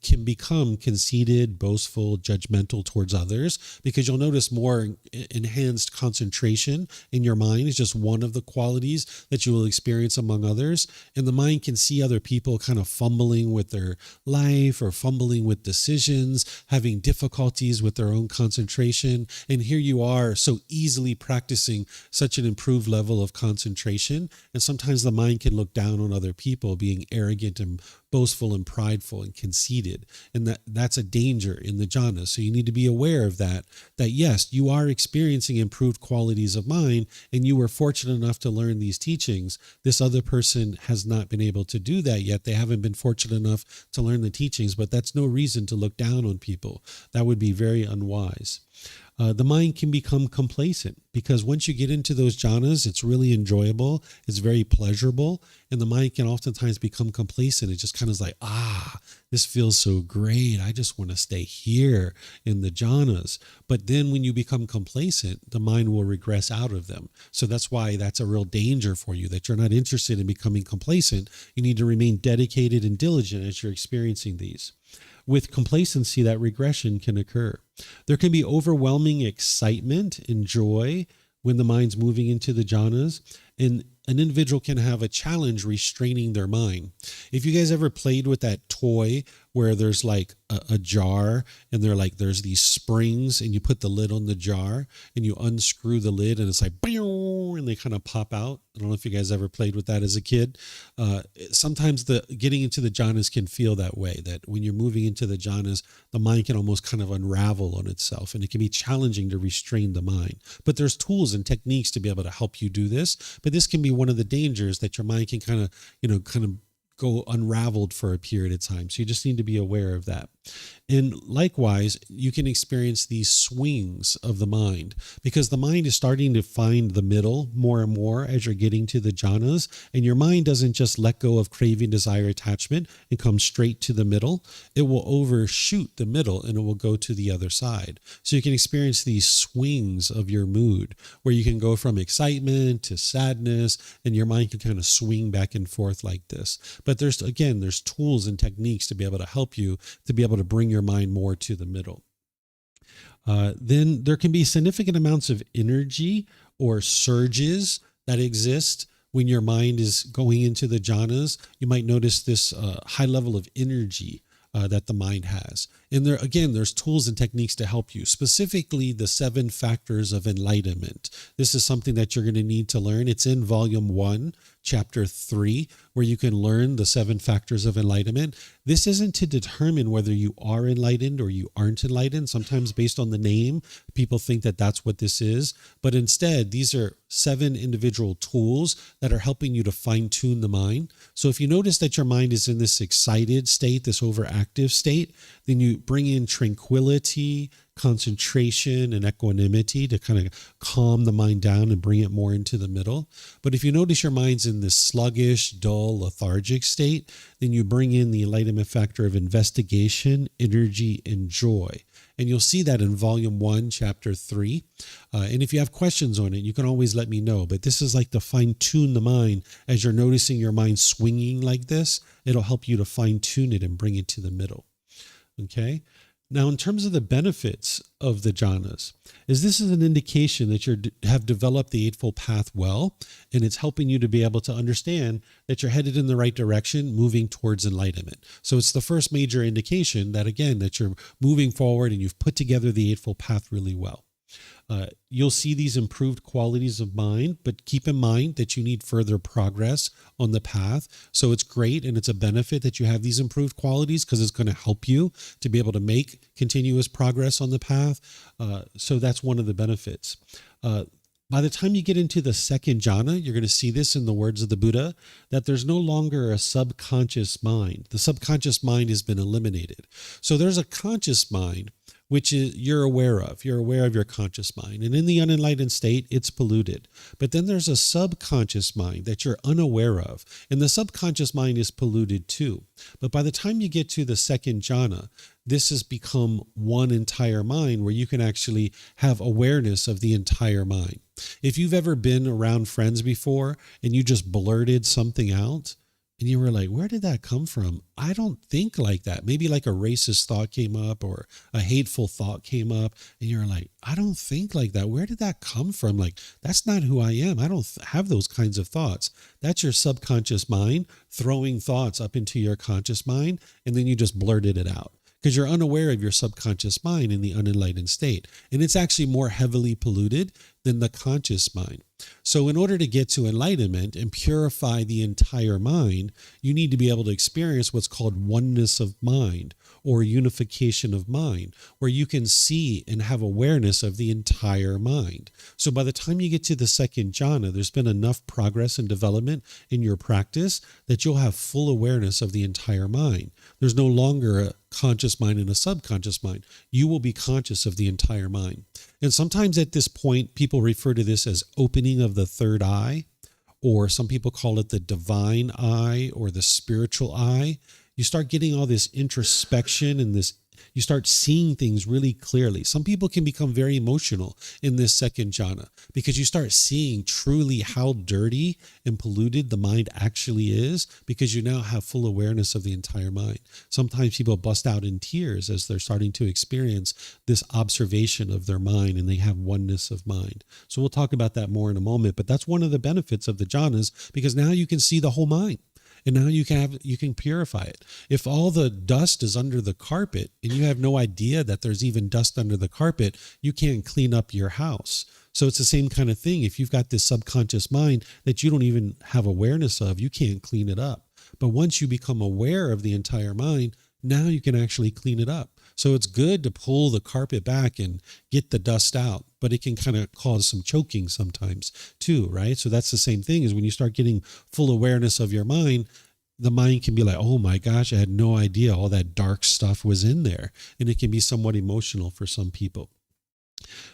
can become conceited, boastful, judgmental towards others, because you'll notice more enhanced concentration in your mind is just one of the qualities that you will experience among others. And the mind can see other people kind of fumbling with their life or fumbling with decisions, having difficulties with their own concentration. And here you are so easily practicing such an improved level of concentration. And sometimes the mind can look down on other people being arrogant and boastful and prideful and conceited. And that's a danger in the jhanas. So you need to be aware of that yes, you are experiencing improved qualities of mind and you were fortunate enough to learn these teachings. This other person has not been able to do that yet. They haven't been fortunate enough to learn the teachings, but that's no reason to look down on people. That would be very unwise. The mind can become complacent because once you get into those jhanas, it's really enjoyable. It's very pleasurable. And the mind can oftentimes become complacent. It just kind of is like, this feels so great. I just want to stay here in the jhanas. But then when you become complacent, the mind will regress out of them. So that's why that's a real danger for you, that you're not interested in becoming complacent. You need to remain dedicated and diligent as you're experiencing these. With complacency, that regression can occur. There can be overwhelming excitement and joy when the mind's moving into the jhanas, and an individual can have a challenge restraining their mind. If you guys ever played with that toy where there's like a jar and there's these springs and you put the lid on the jar and you unscrew the lid and it's like, and they kind of pop out. I don't know if you guys ever played with that as a kid. Sometimes getting into the jhanas can feel that way, that when you're moving into the jhanas, the mind can almost kind of unravel on itself and it can be challenging to restrain the mind. But there's tools and techniques to be able to help you do this. But this can be one of the dangers, that your mind can kind of go unraveled for a period of time. So you just need to be aware of that. And likewise, you can experience these swings of the mind because the mind is starting to find the middle more and more as you're getting to the jhanas. And your mind doesn't just let go of craving, desire, attachment and come straight to the middle. It will overshoot the middle and it will go to the other side. So you can experience these swings of your mood where you can go from excitement to sadness and your mind can kind of swing back and forth like this. But there's tools and techniques to be able to help you to be able to bring your mind more to the middle. Then there can be significant amounts of energy or surges that exist when your mind is going into the jhanas. You might notice this high level of energy that the mind has. And there's tools and techniques to help you, specifically the 7 factors of enlightenment. This is something that you're going to need to learn. It's in volume 1, chapter 3, where you can learn the 7 factors of enlightenment. This isn't to determine whether you are enlightened or you aren't enlightened. Sometimes based on the name, people think that that's what this is. But instead, these are 7 individual tools that are helping you to fine-tune the mind. So if you notice that your mind is in this excited state, this overactive state, then you bring in tranquility, concentration, and equanimity to kind of calm the mind down and bring it more into the middle. But if you notice your mind's in this sluggish, dull, lethargic state, then you bring in the enlightenment factor of investigation, energy, and joy. And you'll see that in volume 1, chapter 3. And if you have questions on it, you can always let me know. But this is like to fine-tune the mind. As you're noticing your mind swinging like this, it'll help you to fine-tune it and bring it to the middle. Okay? Now, in terms of the benefits of the jhanas, this is an indication that you have developed the Eightfold Path well, and it's helping you to be able to understand that you're headed in the right direction, moving towards enlightenment. So it's the first major indication that, again, that you're moving forward and you've put together the Eightfold Path really well. You'll see these improved qualities of mind, but keep in mind that you need further progress on the path. So it's great and it's a benefit that you have these improved qualities because it's going to help you to be able to make continuous progress on the path. So that's one of the benefits. By the time you get into the second jhana, you're going to see this in the words of the Buddha, that there's no longer a subconscious mind. The subconscious mind has been eliminated. So there's a conscious mind, which is you're aware of. You're aware of your conscious mind. And in the unenlightened state, it's polluted. But then there's a subconscious mind that you're unaware of. And the subconscious mind is polluted too. But by the time you get to the second jhana, this has become one entire mind where you can actually have awareness of the entire mind. If you've ever been around friends before and you just blurted something out and you were like, where did that come from? I don't think like that. Maybe like a racist thought came up or a hateful thought came up and you're like, I don't think like that. Where did that come from? Like, that's not who I am. I don't have those kinds of thoughts. That's your subconscious mind throwing thoughts up into your conscious mind, and then you just blurted it out, because you're unaware of your subconscious mind in the unenlightened state. And it's actually more heavily polluted than the conscious mind. So in order to get to enlightenment and purify the entire mind, you need to be able to experience what's called oneness of mind, or unification of mind, where you can see and have awareness of the entire mind. So by the time you get to the second jhana, there's been enough progress and development in your practice that you'll have full awareness of the entire mind. There's no longer a conscious mind and a subconscious mind. You will be conscious of the entire mind. And sometimes at this point, people refer to this as opening of the third eye, or some people call it the divine eye or the spiritual eye. You start getting all this introspection and you start seeing things really clearly. Some people can become very emotional in this second jhana because you start seeing truly how dirty and polluted the mind actually is, because you now have full awareness of the entire mind. Sometimes people bust out in tears as they're starting to experience this observation of their mind, and they have oneness of mind. So we'll talk about that more in a moment, but that's one of the benefits of the jhanas, because now you can see the whole mind. And now you can purify it. If all the dust is under the carpet and you have no idea that there's even dust under the carpet, you can't clean up your house. So it's the same kind of thing. If you've got this subconscious mind that you don't even have awareness of, you can't clean it up. But once you become aware of the entire mind, now you can actually clean it up. So it's good to pull the carpet back and get the dust out, but it can kind of cause some choking sometimes too, right? So that's the same thing, is when you start getting full awareness of your mind, the mind can be like, oh my gosh, I had no idea all that dark stuff was in there. And it can be somewhat emotional for some people.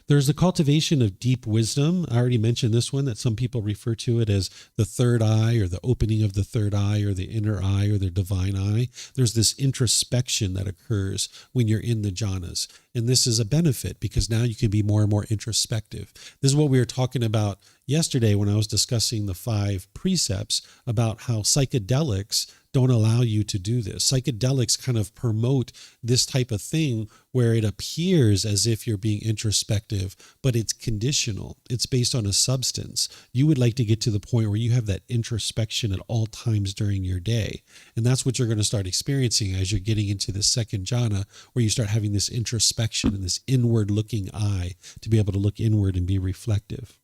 There's the cultivation of deep wisdom. I already mentioned this one, that some people refer to it as the third eye, or the opening of the third eye, or the inner eye, or the divine eye. There's this introspection that occurs when you're in the jhanas. And this is a benefit because now you can be more and more introspective. This is what we were talking about yesterday when I was discussing the 5 precepts about how psychedelics don't allow you to do this. Psychedelics kind of promote this type of thing where it appears as if you're being introspective, but it's conditional. It's based on a substance. You would like to get to the point where you have that introspection at all times during your day. And that's what you're going to start experiencing as you're getting into the second jhana, where you start having this introspection and this inward looking eye to be able to look inward and be reflective.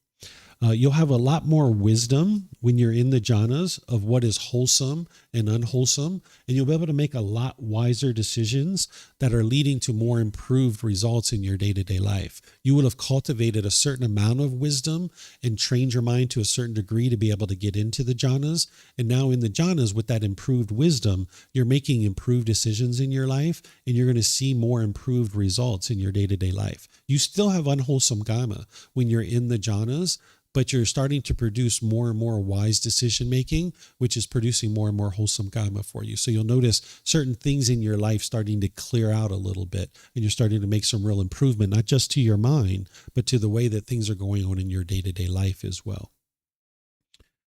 You'll have a lot more wisdom when you're in the jhanas of what is wholesome and unwholesome, and you'll be able to make a lot wiser decisions that are leading to more improved results in your day-to-day life. You will have cultivated a certain amount of wisdom and trained your mind to a certain degree to be able to get into the jhanas, and now in the jhanas, with that improved wisdom, you're making improved decisions in your life, and you're going to see more improved results in your day-to-day life. You still have unwholesome karma when you're in the jhanas, but you're starting to produce more and more wise decision making, which is producing more and more wholesome karma for you. So you'll notice certain things in your life starting to clear out a little bit, and you're starting to make some real improvement, not just to your mind, but to the way that things are going on in your day-to-day life as well.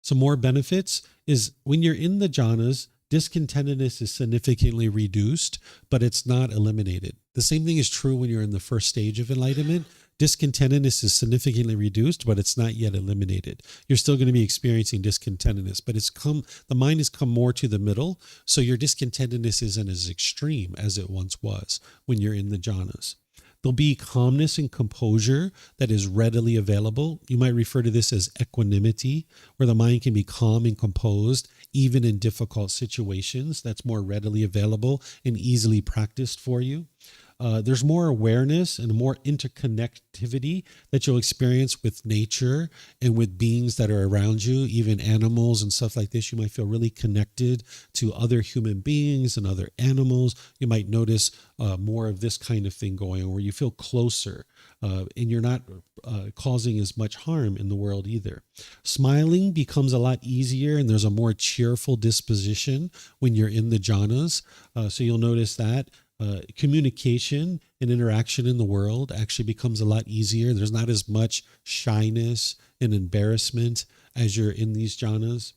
Some more benefits is when you're in the jhanas, discontentedness is significantly reduced, but it's not eliminated. The same thing is true when you're in the first stage of enlightenment. Discontentedness is significantly reduced, but it's not yet eliminated. You're still going to be experiencing discontentedness, but the mind has come more to the middle, so your discontentedness isn't as extreme as it once was when you're in the jhanas. There'll be calmness and composure that is readily available. You might refer to this as equanimity, where the mind can be calm and composed, even in difficult situations. That's more readily available and easily practiced for you. There's more awareness and more interconnectivity that you'll experience with nature and with beings that are around you, even animals and stuff like this. You might feel really connected to other human beings and other animals. You might notice more of this kind of thing going on, where you feel closer and you're not causing as much harm in the world either. Smiling becomes a lot easier, and there's a more cheerful disposition when you're in the jhanas. So you'll notice that. Communication and interaction in the world actually becomes a lot easier. There's not as much shyness and embarrassment as you're in these jhanas.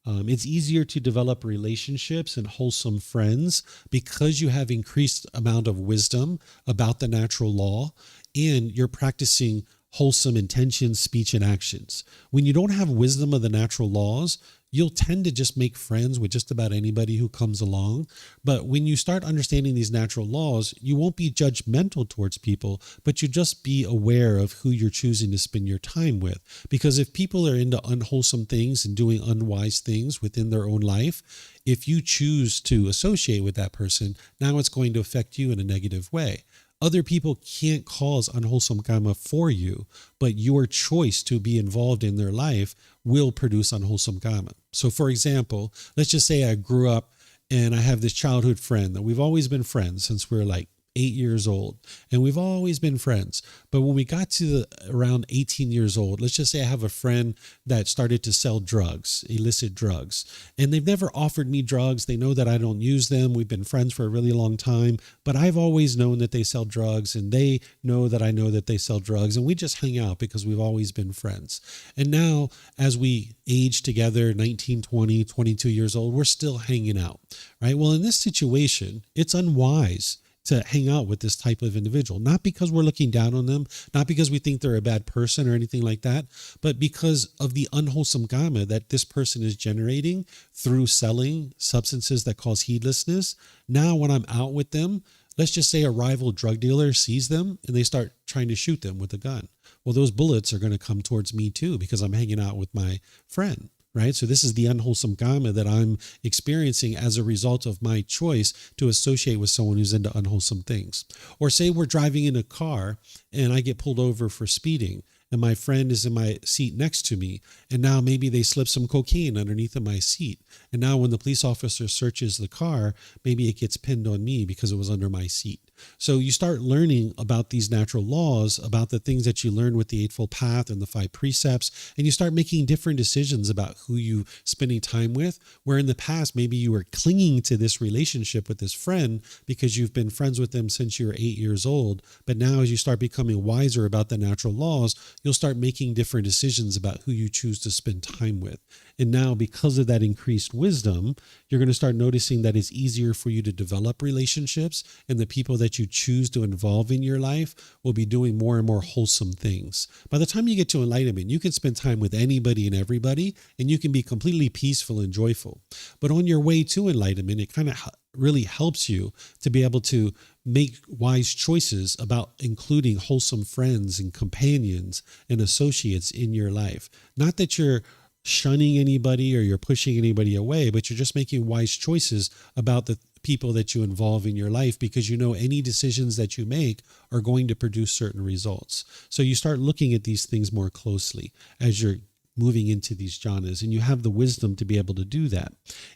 It's easier to develop relationships and wholesome friends because you have increased amount of wisdom about the natural law, and you're practicing wholesome intentions, speech, and actions. When you don't have wisdom of the natural laws, you'll tend to just make friends with just about anybody who comes along. But when you start understanding these natural laws, you won't be judgmental towards people, but you just be aware of who you're choosing to spend your time with. Because if people are into unwholesome things and doing unwise things within their own life, if you choose to associate with that person, now it's going to affect you in a negative way. Other people can't cause unwholesome karma for you, but your choice to be involved in their life will produce unwholesome karma. So for example, let's just say I grew up and I have this childhood friend that we've always been friends since we were like 8 years old, and we've always been friends. But when we got to around 18 years old, let's just say I have a friend that started to sell drugs, illicit drugs, and they've never offered me drugs. They know that I don't use them. We've been friends for a really long time, but I've always known that they sell drugs, and they know that they sell drugs, and we just hang out because we've always been friends. And now as we age together, 19, 20, 22 years old, we're still hanging out, right? Well, in this situation, it's unwise to hang out with this type of individual, not because we're looking down on them, not because we think they're a bad person or anything like that, but because of the unwholesome karma that this person is generating through selling substances that cause heedlessness. Now, when I'm out with them, let's just say a rival drug dealer sees them and they start trying to shoot them with a gun. Well, those bullets are going to come towards me too, because I'm hanging out with my friend. Right? So this is the unwholesome karma that I'm experiencing as a result of my choice to associate with someone who's into unwholesome things. Or say we're driving in a car and I get pulled over for speeding, and my friend is in my seat next to me, and now maybe they slip some cocaine underneath of my seat. And now when the police officer searches the car, maybe it gets pinned on me because it was under my seat. So you start learning about these natural laws, about the things that you learn with the Eightfold Path and the 5 precepts, and you start making different decisions about who you spending time with, where in the past, maybe you were clinging to this relationship with this friend because you've been friends with them since you were 8 years old. But now as you start becoming wiser about the natural laws, you'll start making different decisions about who you choose to spend time with. And now because of that increased wisdom, you're going to start noticing that it's easier for you to develop relationships, and the people that you choose to involve in your life will be doing more and more wholesome things. By the time you get to enlightenment, you can spend time with anybody and everybody, and you can be completely peaceful and joyful. But on your way to enlightenment, it kind of really helps you to be able to make wise choices about including wholesome friends and companions and associates in your life. Not that you're shunning anybody or you're pushing anybody away, but you're just making wise choices about the people that you involve in your life, because you know any decisions that you make are going to produce certain results. So you start looking at these things more closely as you're moving into these jhanas, and you have the wisdom to be able to do that.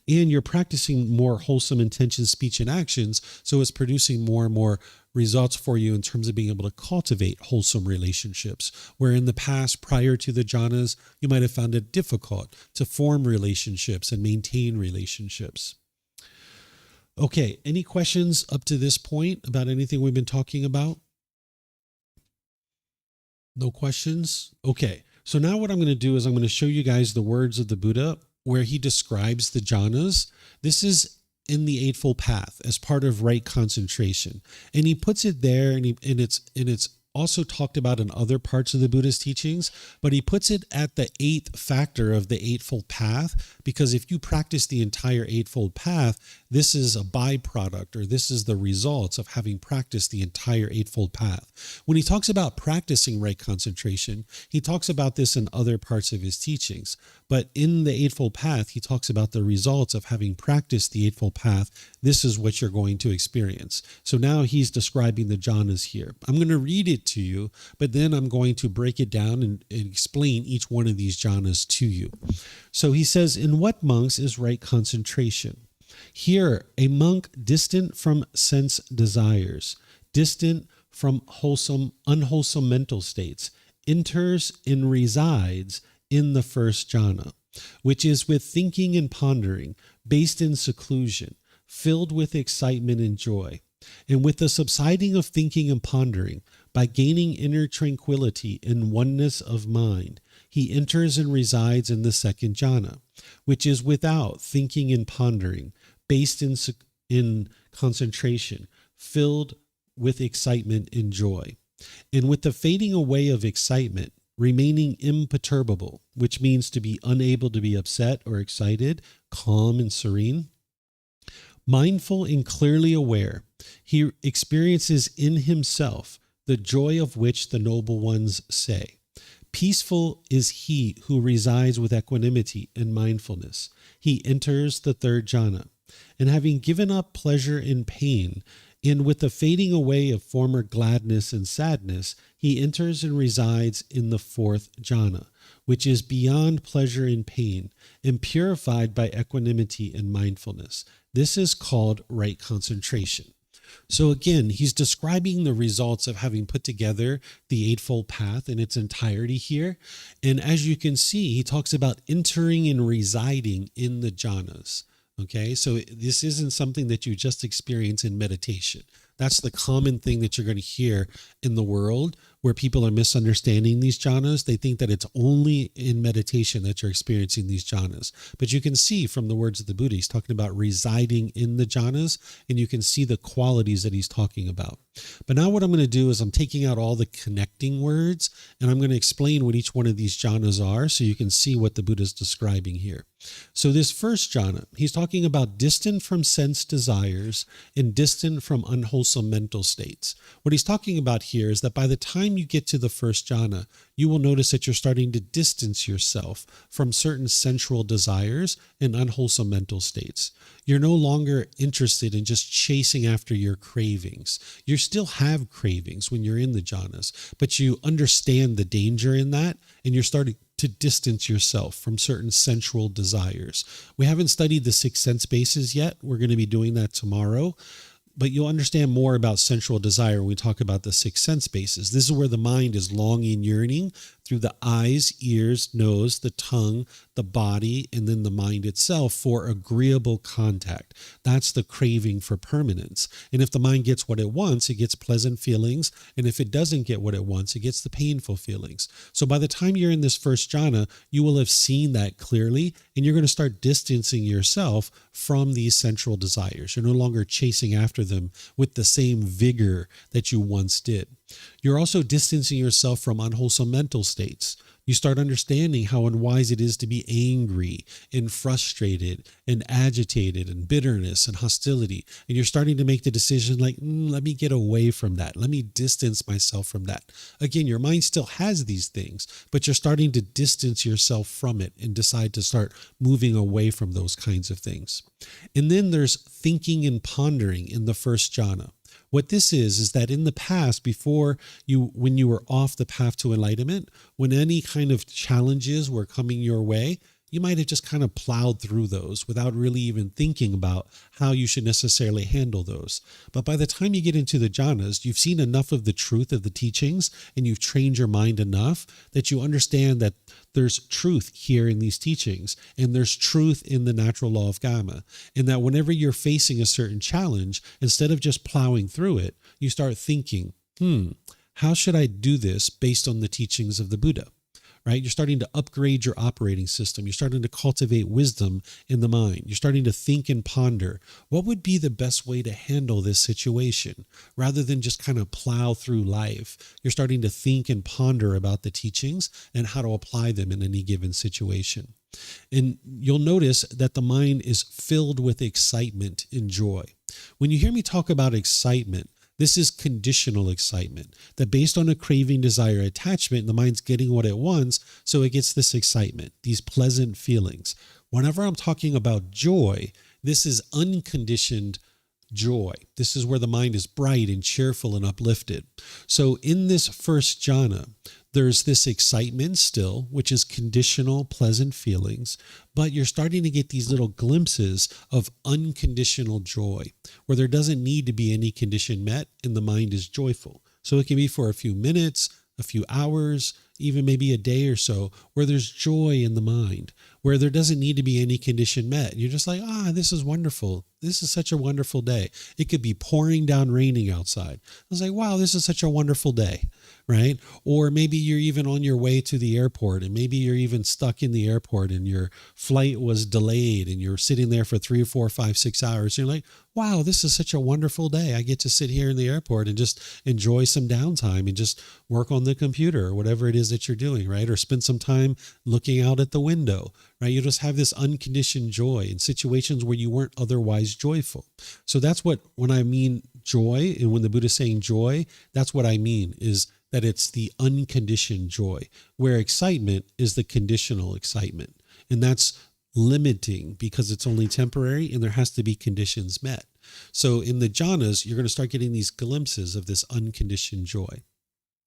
And you're practicing more wholesome intentions, speech, and actions, so it's producing more and more results for you in terms of being able to cultivate wholesome relationships, where in the past, prior to the jhanas, you might have found it difficult to form relationships and maintain relationships. Okay, any questions up to this point about anything we've been talking about? No questions? Okay, so now what I'm going to do is I'm going to show you guys the words of the Buddha where he describes the jhanas. This is in the Eightfold Path as part of right concentration. And he puts it there, and it's also talked about in other parts of the Buddhist teachings, but he puts it at the 8th factor of the Eightfold Path, because if you practice the entire Eightfold Path, this is a byproduct, or this is the results of having practiced the entire Eightfold Path. When he talks about practicing right concentration, he talks about this in other parts of his teachings. But in the Eightfold Path, he talks about the results of having practiced the Eightfold Path. This is what you're going to experience. So now he's describing the jhanas here. I'm going to read it to you, but then I'm going to break it down and explain each one of these jhanas to you. So he says, in what monks is right concentration? Here, a monk distant from sense desires, distant from unwholesome mental states, enters and resides in the first jhana, which is with thinking and pondering, based in seclusion, filled with excitement and joy. And with the subsiding of thinking and pondering, by gaining inner tranquility and oneness of mind, he enters and resides in the second jhana, which is without thinking and pondering, based in concentration, filled with excitement and joy. And with the fading away of excitement, remaining imperturbable, which means to be unable to be upset or excited, calm and serene, mindful and clearly aware, he experiences in himself the joy of which the noble ones say. Peaceful is he who resides with equanimity and mindfulness. He enters the third jhana, and having given up pleasure and pain, and with the fading away of former gladness and sadness, he enters and resides in the fourth jhana, which is beyond pleasure and pain, and purified by equanimity and mindfulness. This is called right concentration. So again, he's describing the results of having put together the Eightfold Path in its entirety here. And as you can see, he talks about entering and residing in the jhanas. Okay, so this isn't something that you just experience in meditation. That's the common thing that you're going to hear in the world where people are misunderstanding these jhanas. They think that it's only in meditation that you're experiencing these jhanas. But you can see from the words of the Buddha, he's talking about residing in the jhanas, and you can see the qualities that he's talking about. But now what I'm going to do is I'm taking out all the connecting words, and I'm going to explain what each one of these jhanas are so you can see what the Buddha is describing here. So this first jhana, he's talking about distant from sense desires and distant from unwholesome mental states. What he's talking about here is that by the time you get to the first jhana, you will notice that you're starting to distance yourself from certain sensual desires and unwholesome mental states. You're no longer interested in just chasing after your cravings. You still have cravings when you're in the jhanas, but you understand the danger in that, and you're starting to distance yourself from certain sensual desires. We haven't studied the 6 sense bases yet. We're going to be doing that tomorrow. But you'll understand more about sensual desire when we talk about the 6 sense bases. This is where the mind is longing, yearning through the eyes, ears, nose, the tongue, the body, and then the mind itself for agreeable contact. That's the craving for permanence. And if the mind gets what it wants, it gets pleasant feelings. And if it doesn't get what it wants, it gets the painful feelings. So by the time you're in this first jhana, you will have seen that clearly, and you're going to start distancing yourself from these sensual desires. You're no longer chasing after them with the same vigor that you once did. You're also distancing yourself from unwholesome mental states. You start understanding how unwise it is to be angry and frustrated and agitated and bitterness and hostility. And you're starting to make the decision like, let me get away from that. Let me distance myself from that. Again, your mind still has these things, but you're starting to distance yourself from it and decide to start moving away from those kinds of things. And then there's thinking and pondering in the first jhana. What this is that in the past, before when you were off the path to enlightenment, when any kind of challenges were coming your way, you might have just kind of plowed through those without really even thinking about how you should necessarily handle those. But by the time you get into the jhanas, you've seen enough of the truth of the teachings, and you've trained your mind enough that you understand that there's truth here in these teachings, and there's truth in the natural law of karma, and that whenever you're facing a certain challenge, instead of just plowing through it, you start thinking, how should I do this based on the teachings of the Buddha? right? You're starting to upgrade your operating system. You're starting to cultivate wisdom in the mind. You're starting to think and ponder, what would be the best way to handle this situation? Rather than just kind of plow through life, you're starting to think and ponder about the teachings and how to apply them in any given situation. And you'll notice that the mind is filled with excitement and joy. When you hear me talk about excitement, this is conditional excitement, that based on a craving, desire, attachment, the mind's getting what it wants, so it gets this excitement, these pleasant feelings. Whenever I'm talking about joy, this is unconditioned joy. This is where the mind is bright and cheerful and uplifted. So in this first jhana, there's this excitement still, which is conditional, pleasant feelings, but you're starting to get these little glimpses of unconditional joy, where there doesn't need to be any condition met and the mind is joyful. So it can be for a few minutes, a few hours, even maybe a day or so, where there's joy in the mind, where there doesn't need to be any condition met. You're just like, this is wonderful. This is such a wonderful day. It could be pouring down raining outside. I was like, wow, this is such a wonderful day, right? Or maybe you're even on your way to the airport, and maybe you're even stuck in the airport and your flight was delayed and you're sitting there for 3 or 4, 5, 6 hours. You're like, wow, this is such a wonderful day. I get to sit here in the airport and just enjoy some downtime and just work on the computer or whatever it is that you're doing, right? Or spend some time looking out at the window, right? You just have this unconditioned joy in situations where you weren't otherwise joyful. So that's what, when I mean joy, and when the Buddha is saying joy, that's what I mean, is that it's the unconditioned joy, where excitement is the conditional excitement. And that's limiting because it's only temporary and there has to be conditions met. So in the jhanas, you're going to start getting these glimpses of this unconditioned joy.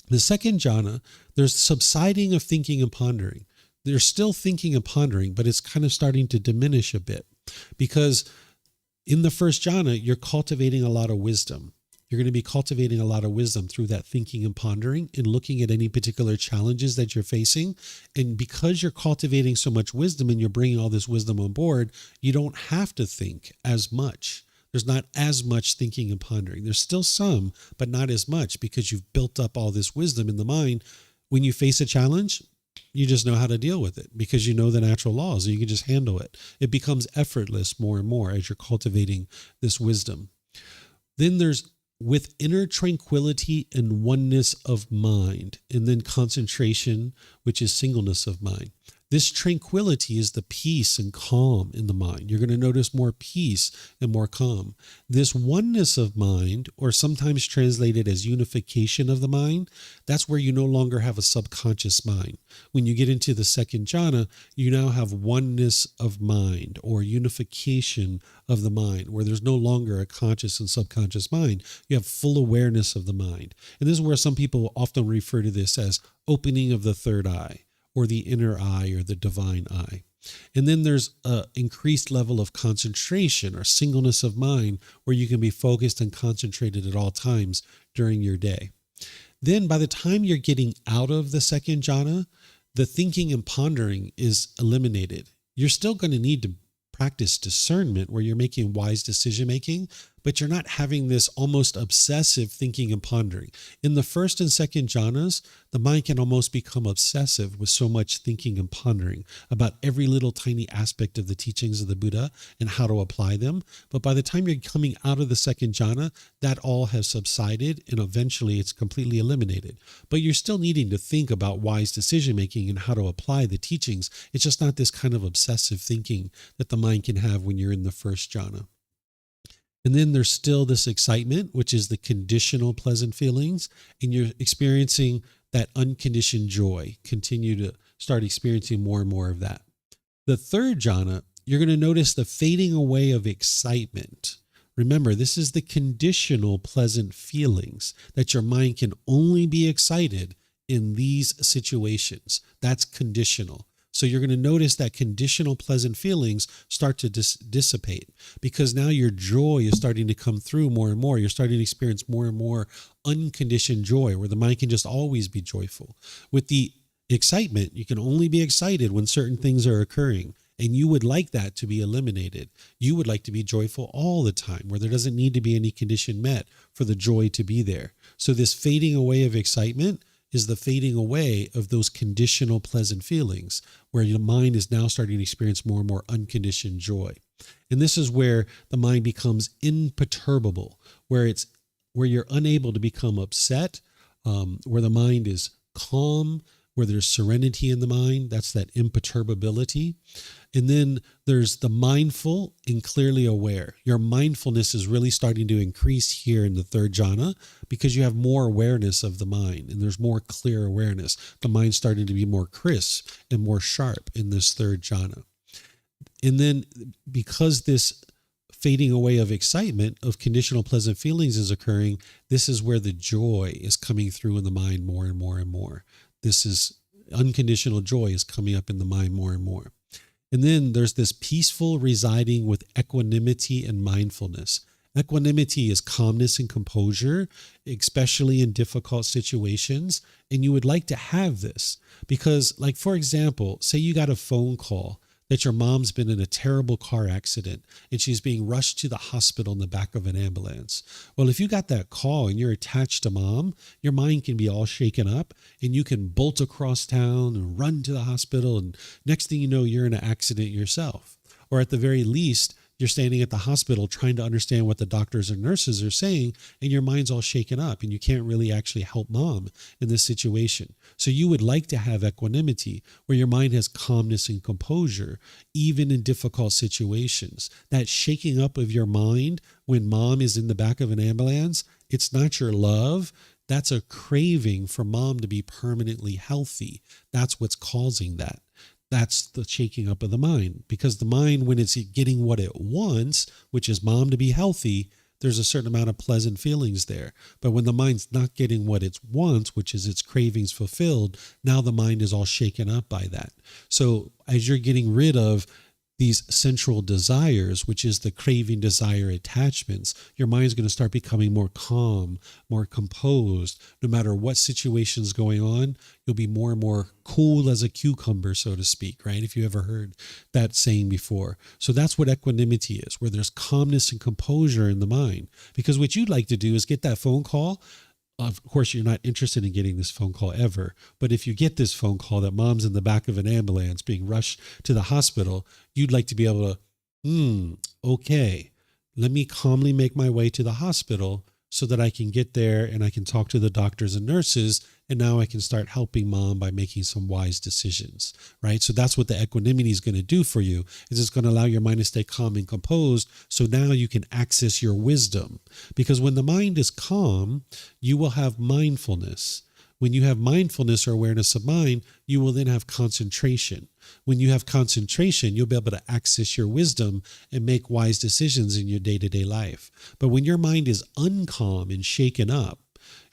The second jhana, there's subsiding of thinking and pondering. There's still thinking and pondering, but it's kind of starting to diminish a bit, because in the first jhana, you're cultivating a lot of wisdom. You're going to be cultivating a lot of wisdom through that thinking and pondering and looking at any particular challenges that you're facing. And because you're cultivating so much wisdom and you're bringing all this wisdom on board, you don't have to think as much. There's not as much thinking and pondering. There's still some, but not as much, because you've built up all this wisdom in the mind. When you face a challenge, you just know how to deal with it because you know the natural laws and you can just handle it. It becomes effortless more and more as you're cultivating this wisdom. Then there's with inner tranquility and oneness of mind, and then concentration, which is singleness of mind. This tranquility is the peace and calm in the mind. You're going to notice more peace and more calm. This oneness of mind, or sometimes translated as unification of the mind, that's where you no longer have a subconscious mind. When you get into the second jhana, you now have oneness of mind, or unification of the mind, where there's no longer a conscious and subconscious mind. You have full awareness of the mind. And this is where some people often refer to this as opening of the third eye, or the inner eye, or the divine eye. And then there's an increased level of concentration or singleness of mind, where you can be focused and concentrated at all times during your day. Then by the time you're getting out of the second jhana, the thinking and pondering is eliminated. You're still going to need to practice discernment, where you're making wise decision making, but you're not having this almost obsessive thinking and pondering. In the first and second jhanas, the mind can almost become obsessive with so much thinking and pondering about every little tiny aspect of the teachings of the Buddha and how to apply them. But by the time you're coming out of the second jhana, that all has subsided and eventually it's completely eliminated. But you're still needing to think about wise decision making and how to apply the teachings. It's just not this kind of obsessive thinking that the mind can have when you're in the first jhana. And then there's still this excitement, which is the conditional pleasant feelings, and you're experiencing that unconditioned joy. Continue to start experiencing more and more of that. The third jhana, you're going to notice the fading away of excitement. Remember, this is the conditional pleasant feelings, that your mind can only be excited in these situations. That's conditional. So you're going to notice that conditional pleasant feelings start to dissipate, because now your joy is starting to come through more and more. You're starting to experience more and more unconditioned joy, where the mind can just always be joyful. With the excitement, you can only be excited when certain things are occurring, and you would like that to be eliminated. You would like to be joyful all the time, where there doesn't need to be any condition met for the joy to be there. So this fading away of excitement is the fading away of those conditional pleasant feelings, where your mind is now starting to experience more and more unconditioned joy. And this is where the mind becomes imperturbable, where you're unable to become upset, where the mind is calm, where there's serenity in the mind. That's that imperturbability. And then there's the mindful and clearly aware. Your mindfulness is really starting to increase here in the third jhana because you have more awareness of the mind and there's more clear awareness. The mind's starting to be more crisp and more sharp in this third jhana. And then because this fading away of excitement, of conditional pleasant feelings is occurring, this is where the joy is coming through in the mind more and more and more. This is unconditional joy is coming up in the mind more and more. And then there's this peaceful residing with equanimity and mindfulness. Equanimity is calmness and composure, especially in difficult situations. And you would like to have this because, like, for example, say you got a phone call that your mom's been in a terrible car accident and she's being rushed to the hospital in the back of an ambulance. Well, if you got that call and you're attached to mom, your mind can be all shaken up and you can bolt across town and run to the hospital. And next thing you know, you're in an accident yourself. Or at the very least, you're standing at the hospital trying to understand what the doctors and nurses are saying, and your mind's all shaken up and you can't really actually help mom in this situation. So you would like to have equanimity where your mind has calmness and composure, even in difficult situations. That shaking up of your mind when mom is in the back of an ambulance, it's not your love. That's a craving for mom to be permanently healthy. That's what's causing that. That's the shaking up of the mind, because the mind, when it's getting what it wants, which is mom to be healthy, there's a certain amount of pleasant feelings there. But when the mind's not getting what it wants, which is its cravings fulfilled, now the mind is all shaken up by that. So as you're getting rid of these central desires, which is the craving, desire, attachments, your mind's going to start becoming more calm, more composed. No matter what situation's going on, you'll be more and more cool as a cucumber, so to speak, right? If you ever heard that saying before. So that's what equanimity is, where there's calmness and composure in the mind. Because what you'd like to do is get that phone call. Of course, you're not interested in getting this phone call ever. But if you get this phone call that mom's in the back of an ambulance being rushed to the hospital, you'd like to be able to, okay, let me calmly make my way to the hospital so that I can get there and I can talk to the doctors and nurses. And now I can start helping mom by making some wise decisions, right? So that's what the equanimity is going to do for you, is it's going to allow your mind to stay calm and composed. So now you can access your wisdom, because when the mind is calm, you will have mindfulness. When you have mindfulness or awareness of mind, you will then have concentration. When you have concentration, you'll be able to access your wisdom and make wise decisions in your day-to-day life. But when your mind is uncalm and shaken up,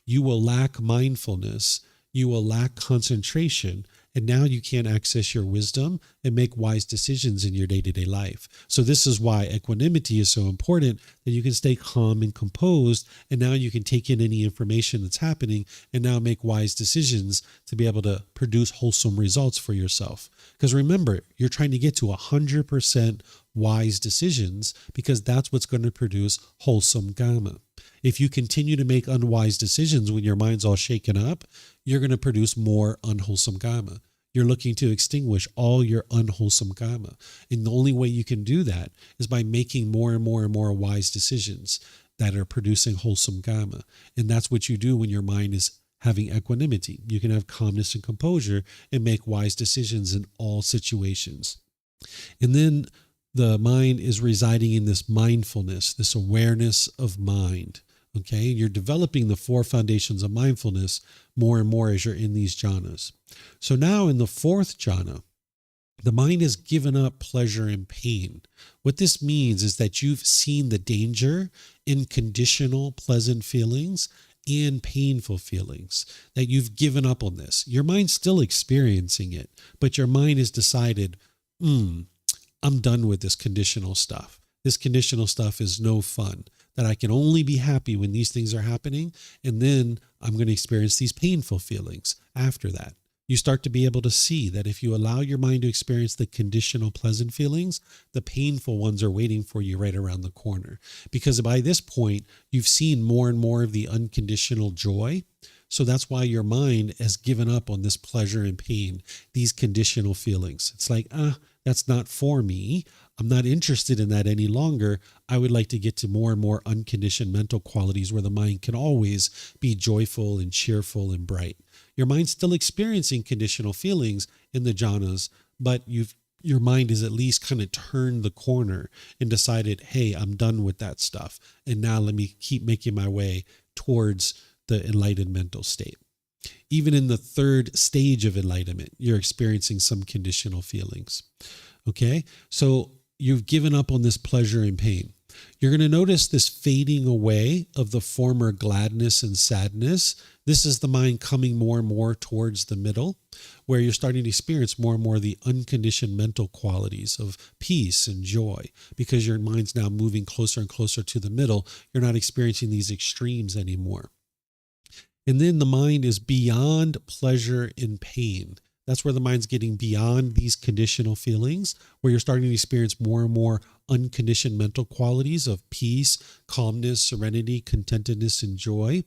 you will lack mindfulness, you will lack concentration, and now you can't access your wisdom and make wise decisions in your day-to-day life. So this is why equanimity is so important, that you can stay calm and composed, and now you can take in any information that's happening and now make wise decisions to be able to produce wholesome results for yourself. Because remember, you're trying to get to 100% wise decisions, because that's what's going to produce wholesome karma. If you continue to make unwise decisions when your mind's all shaken up, you're going to produce more unwholesome karma. You're looking to extinguish all your unwholesome karma. And the only way you can do that is by making more and more and more wise decisions that are producing wholesome karma. And that's what you do when your mind is having equanimity. You can have calmness and composure and make wise decisions in all situations. And then the mind is residing in this mindfulness, this awareness of mind. Okay, you're developing the 4 foundations of mindfulness more and more as you're in these jhanas. So now in the 4th jhana, the mind has given up pleasure and pain. What this means is that you've seen the danger in conditional pleasant feelings and painful feelings, that you've given up on this. Your mind's still experiencing it, but your mind has decided, I'm done with this conditional stuff. This conditional stuff is no fun, that I can only be happy when these things are happening, and then I'm going to experience these painful feelings after that. You start to be able to see that if you allow your mind to experience the conditional pleasant feelings, the painful ones are waiting for you right around the corner. Because by this point, you've seen more and more of the unconditional joy. So that's why your mind has given up on this pleasure and pain, these conditional feelings. It's like, that's not for me. I'm not interested in that any longer. I would like to get to more and more unconditioned mental qualities where the mind can always be joyful and cheerful and bright. Your mind's still experiencing conditional feelings in the jhanas, but your mind is at least kind of turned the corner and decided, hey, I'm done with that stuff. And now let me keep making my way towards the enlightened mental state. Even in the third stage of enlightenment, you're experiencing some conditional feelings. Okay? So you've given up on this pleasure and pain. You're going to notice this fading away of the former gladness and sadness. This is the mind coming more and more towards the middle, where you're starting to experience more and more of the unconditioned mental qualities of peace and joy, because your mind's now moving closer and closer to the middle. You're not experiencing these extremes anymore. And then the mind is beyond pleasure and pain. That's where the mind's getting beyond these conditional feelings, where you're starting to experience more and more unconditioned mental qualities of peace, calmness, serenity, contentedness, and joy.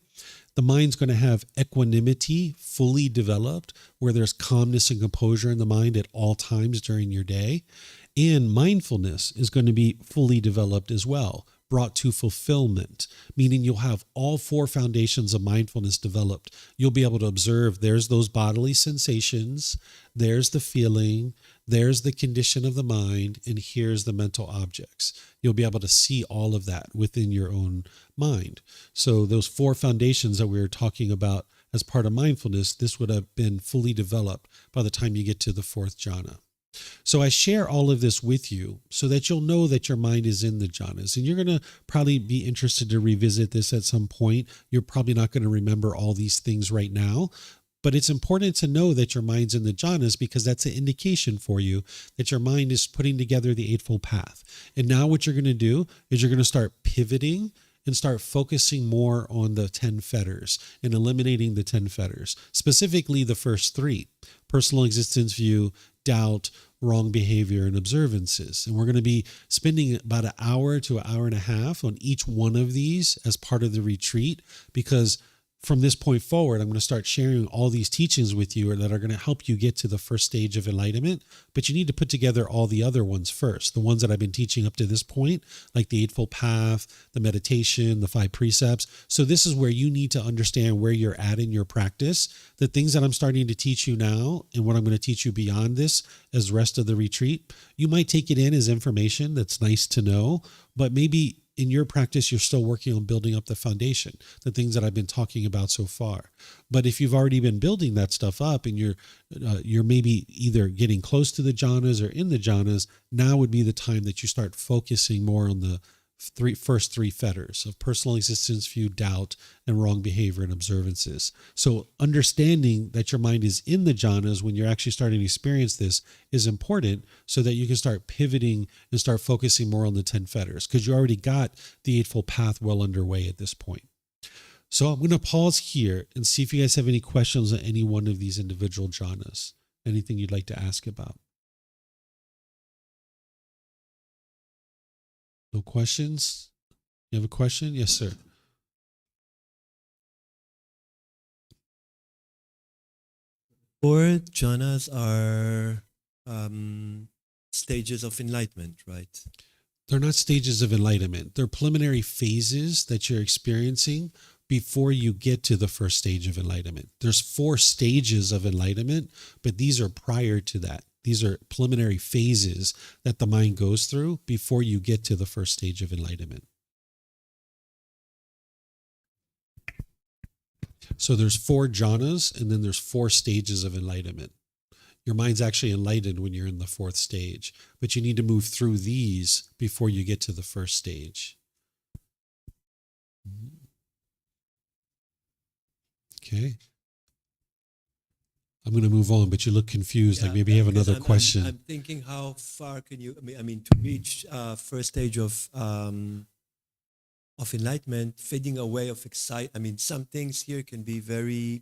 The mind's going to have equanimity fully developed, where there's calmness and composure in the mind at all times during your day. And mindfulness is going to be fully developed as well, brought to fulfillment, meaning you'll have all four foundations of mindfulness developed. You'll be able to observe there's those bodily sensations, there's the feeling, there's the condition of the mind, and here's the mental objects. You'll be able to see all of that within your own mind. So those four foundations that we were talking about as part of mindfulness, this would have been fully developed by the time you get to the fourth jhana. So I share all of this with you so that you'll know that your mind is in the jhanas. And you're going to probably be interested to revisit this at some point. You're probably not going to remember all these things right now, but it's important to know that your mind's in the jhanas, because that's an indication for you that your mind is putting together the Eightfold Path. And now what you're going to do is you're going to start pivoting and start focusing more on the 10 fetters and eliminating the 10 fetters, specifically the first three: personal existence view, doubt, wrong behavior, and observances. And we're going to be spending about an hour to an hour and a half on each one of these as part of the retreat, because from this point forward, I'm going to start sharing all these teachings with you that are going to help you get to the first stage of enlightenment. But you need to put together all the other ones first, the ones that I've been teaching up to this point, like the Eightfold Path, the meditation, the 5 precepts. So this is where you need to understand where you're at in your practice. The things that I'm starting to teach you now and what I'm going to teach you beyond this as the rest of the retreat, you might take it in as information that's nice to know, but maybe in your practice, you're still working on building up the foundation, the things that I've been talking about so far. But if you've already been building that stuff up and you're maybe either getting close to the jhanas or in the jhanas, now would be the time that you start focusing more on the first three fetters of personal existence view, doubt, and wrong behavior and observances. So understanding that your mind is in the jhanas when you're actually starting to experience this is important, so that you can start pivoting and start focusing more on the 10 fetters, because you already got the Eightfold Path well underway at this point. So I'm going to pause here and see if you guys have any questions on any one of these individual jhanas. Anything you'd like to ask about? No questions? You have a question? Yes, sir. Four jhanas are stages of enlightenment, right? They're not stages of enlightenment. They're preliminary phases that you're experiencing before you get to the first stage of enlightenment. There's 4 stages of enlightenment, but these are prior to that. These are preliminary phases that the mind goes through before you get to the first stage of enlightenment. So there's 4 jhanas, and then there's 4 stages of enlightenment. Your mind's actually enlightened when you're in the 4th stage, but you need to move through these before you get to the first stage. Okay. I'm going to move on, but you look confused. Like maybe you have another question. I'm thinking, how far can you? I mean, to reach first stage of enlightenment, fading away of excite. I mean, some things here can be very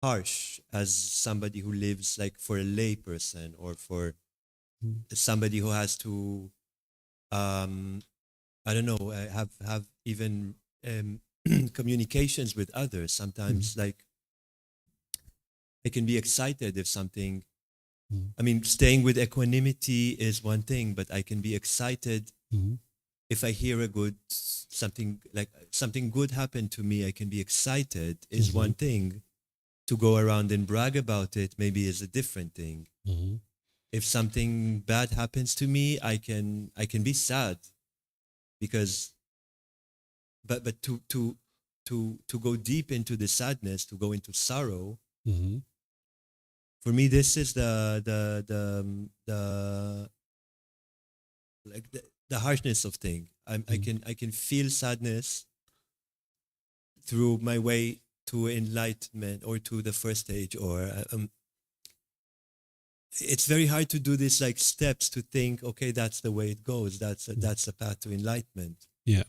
harsh as somebody who lives, like, for a lay person, or for somebody who has to, I don't know, have even communications with others. Sometimes, like, I can be excited if something. I mean, staying with equanimity is one thing, but I can be excited if I hear something good happen to me. I can be excited is one thing. To go around and brag about it maybe is a different thing. If something bad happens to me, I can be sad, because but to go deep into the sadness, to go into sorrow, for me this is the harshness of thing. I can feel sadness through my way to enlightenment or to the first stage, or it's very hard to do this like steps to think, okay, that's the way it goes. That's the path to enlightenment. Yeah.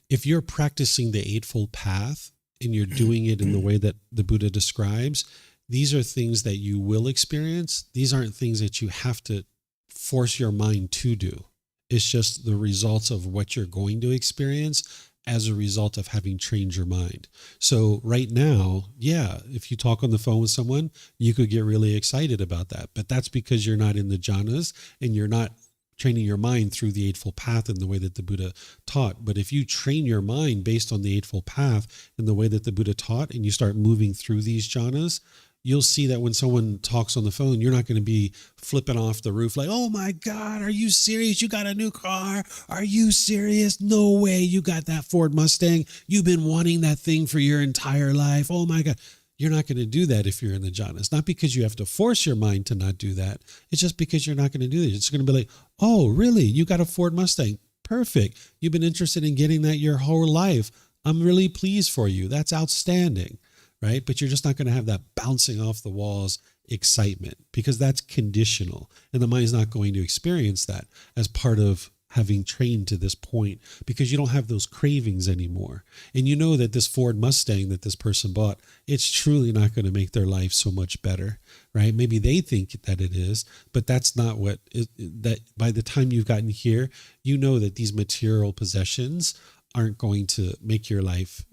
If you're practicing the Eightfold Path and you're doing it in the way that the Buddha describes, these are things that you will experience. These aren't things that you have to force your mind to do. It's just the results of what you're going to experience as a result of having trained your mind. So right now, yeah, if you talk on the phone with someone, you could get really excited about that. But that's because you're not in the jhanas and you're not training your mind through the Eightfold Path in the way that the Buddha taught. But if you train your mind based on the Eightfold Path in the way that the Buddha taught, and you start moving through these jhanas, you'll see that when someone talks on the phone, you're not going to be flipping off the roof like, oh my God, are you serious? You got a new car? Are you serious? No way. You got that Ford Mustang. You've been wanting that thing for your entire life. Oh my God. You're not going to do that if you're in the jhanas. Not because you have to force your mind to not do that. It's just because you're not going to do it. It's going to be like, oh, really? You got a Ford Mustang. Perfect. You've been interested in getting that your whole life. I'm really pleased for you. That's outstanding. Right? But you're just not going to have that bouncing off the walls excitement, because that's conditional. And the mind's not going to experience that as part of having trained to this point, because you don't have those cravings anymore. And you know that this Ford Mustang that this person bought, it's truly not going to make their life so much better, right? Maybe they think that it is, but that's not what that by the time you've gotten here, you know that these material possessions aren't going to make your life,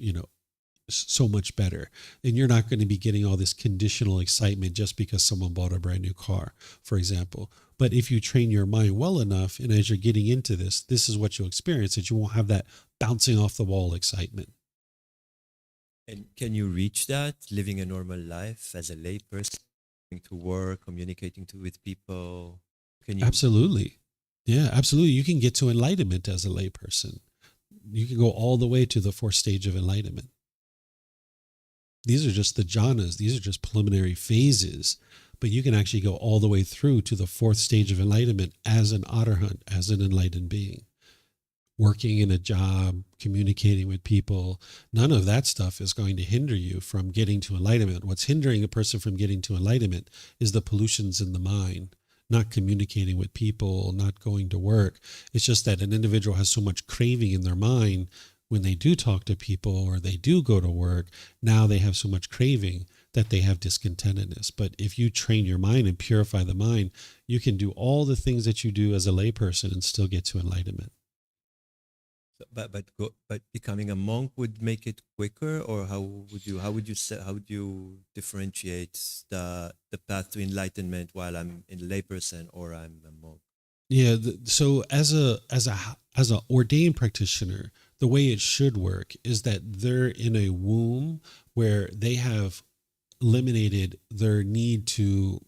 so much better. And you're not going to be getting all this conditional excitement just because someone bought a brand new car, for example. But if you train your mind well enough, and as you're getting into this is what you'll experience, that you won't have that bouncing off the wall excitement. And can you reach that living a normal life as a lay person, going to work, communicating with people? Can you? Absolutely. Yeah, absolutely. You can get to enlightenment as a lay person. You can go all the way to the fourth stage of enlightenment. These are just the jhanas. These are just preliminary phases, but you can actually go all the way through to the fourth stage of enlightenment as an arahant, as an enlightened being, working in a job, communicating with people. None of that stuff is going to hinder you from getting to enlightenment. What's hindering a person from getting to enlightenment is the pollutions in the mind, not communicating with people, not going to work. It's just that an individual has so much craving in their mind when they do talk to people or they do go to work. Now they have so much craving that they have discontentedness. But if you train your mind and purify the mind, you can do all the things that you do as a layperson and still get to enlightenment. But becoming a monk would make it quicker, or how would you differentiate the path to enlightenment while I'm a layperson or I'm a monk? Yeah. So as a ordained practitioner, the way it should work is that they're in a womb where they have eliminated their need to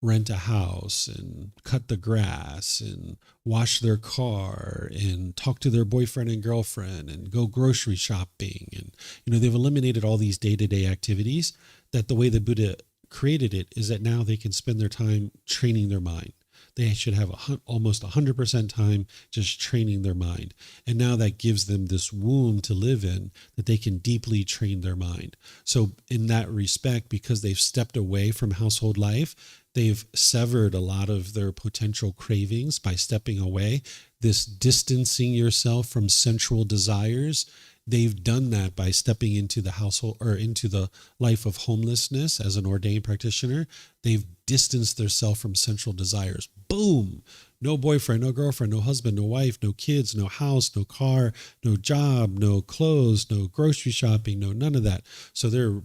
rent a house and cut the grass and wash their car and talk to their boyfriend and girlfriend and go grocery shopping. And, they've eliminated all these day-to-day activities, that the way the Buddha created it is that now they can spend their time training their mind. They should have almost 100% time just training their mind. And now that gives them this womb to live in, that they can deeply train their mind. So in that respect, because they've stepped away from household life, they've severed a lot of their potential cravings by stepping away. This distancing yourself from sensual desires, they've done that by stepping into the household or into the life of homelessness as an ordained practitioner. They've distanced themselves from sensual desires. boom, no boyfriend, no girlfriend, no husband, no wife, no kids, no house, no car, no job, no clothes, no grocery shopping, no none of that. So they're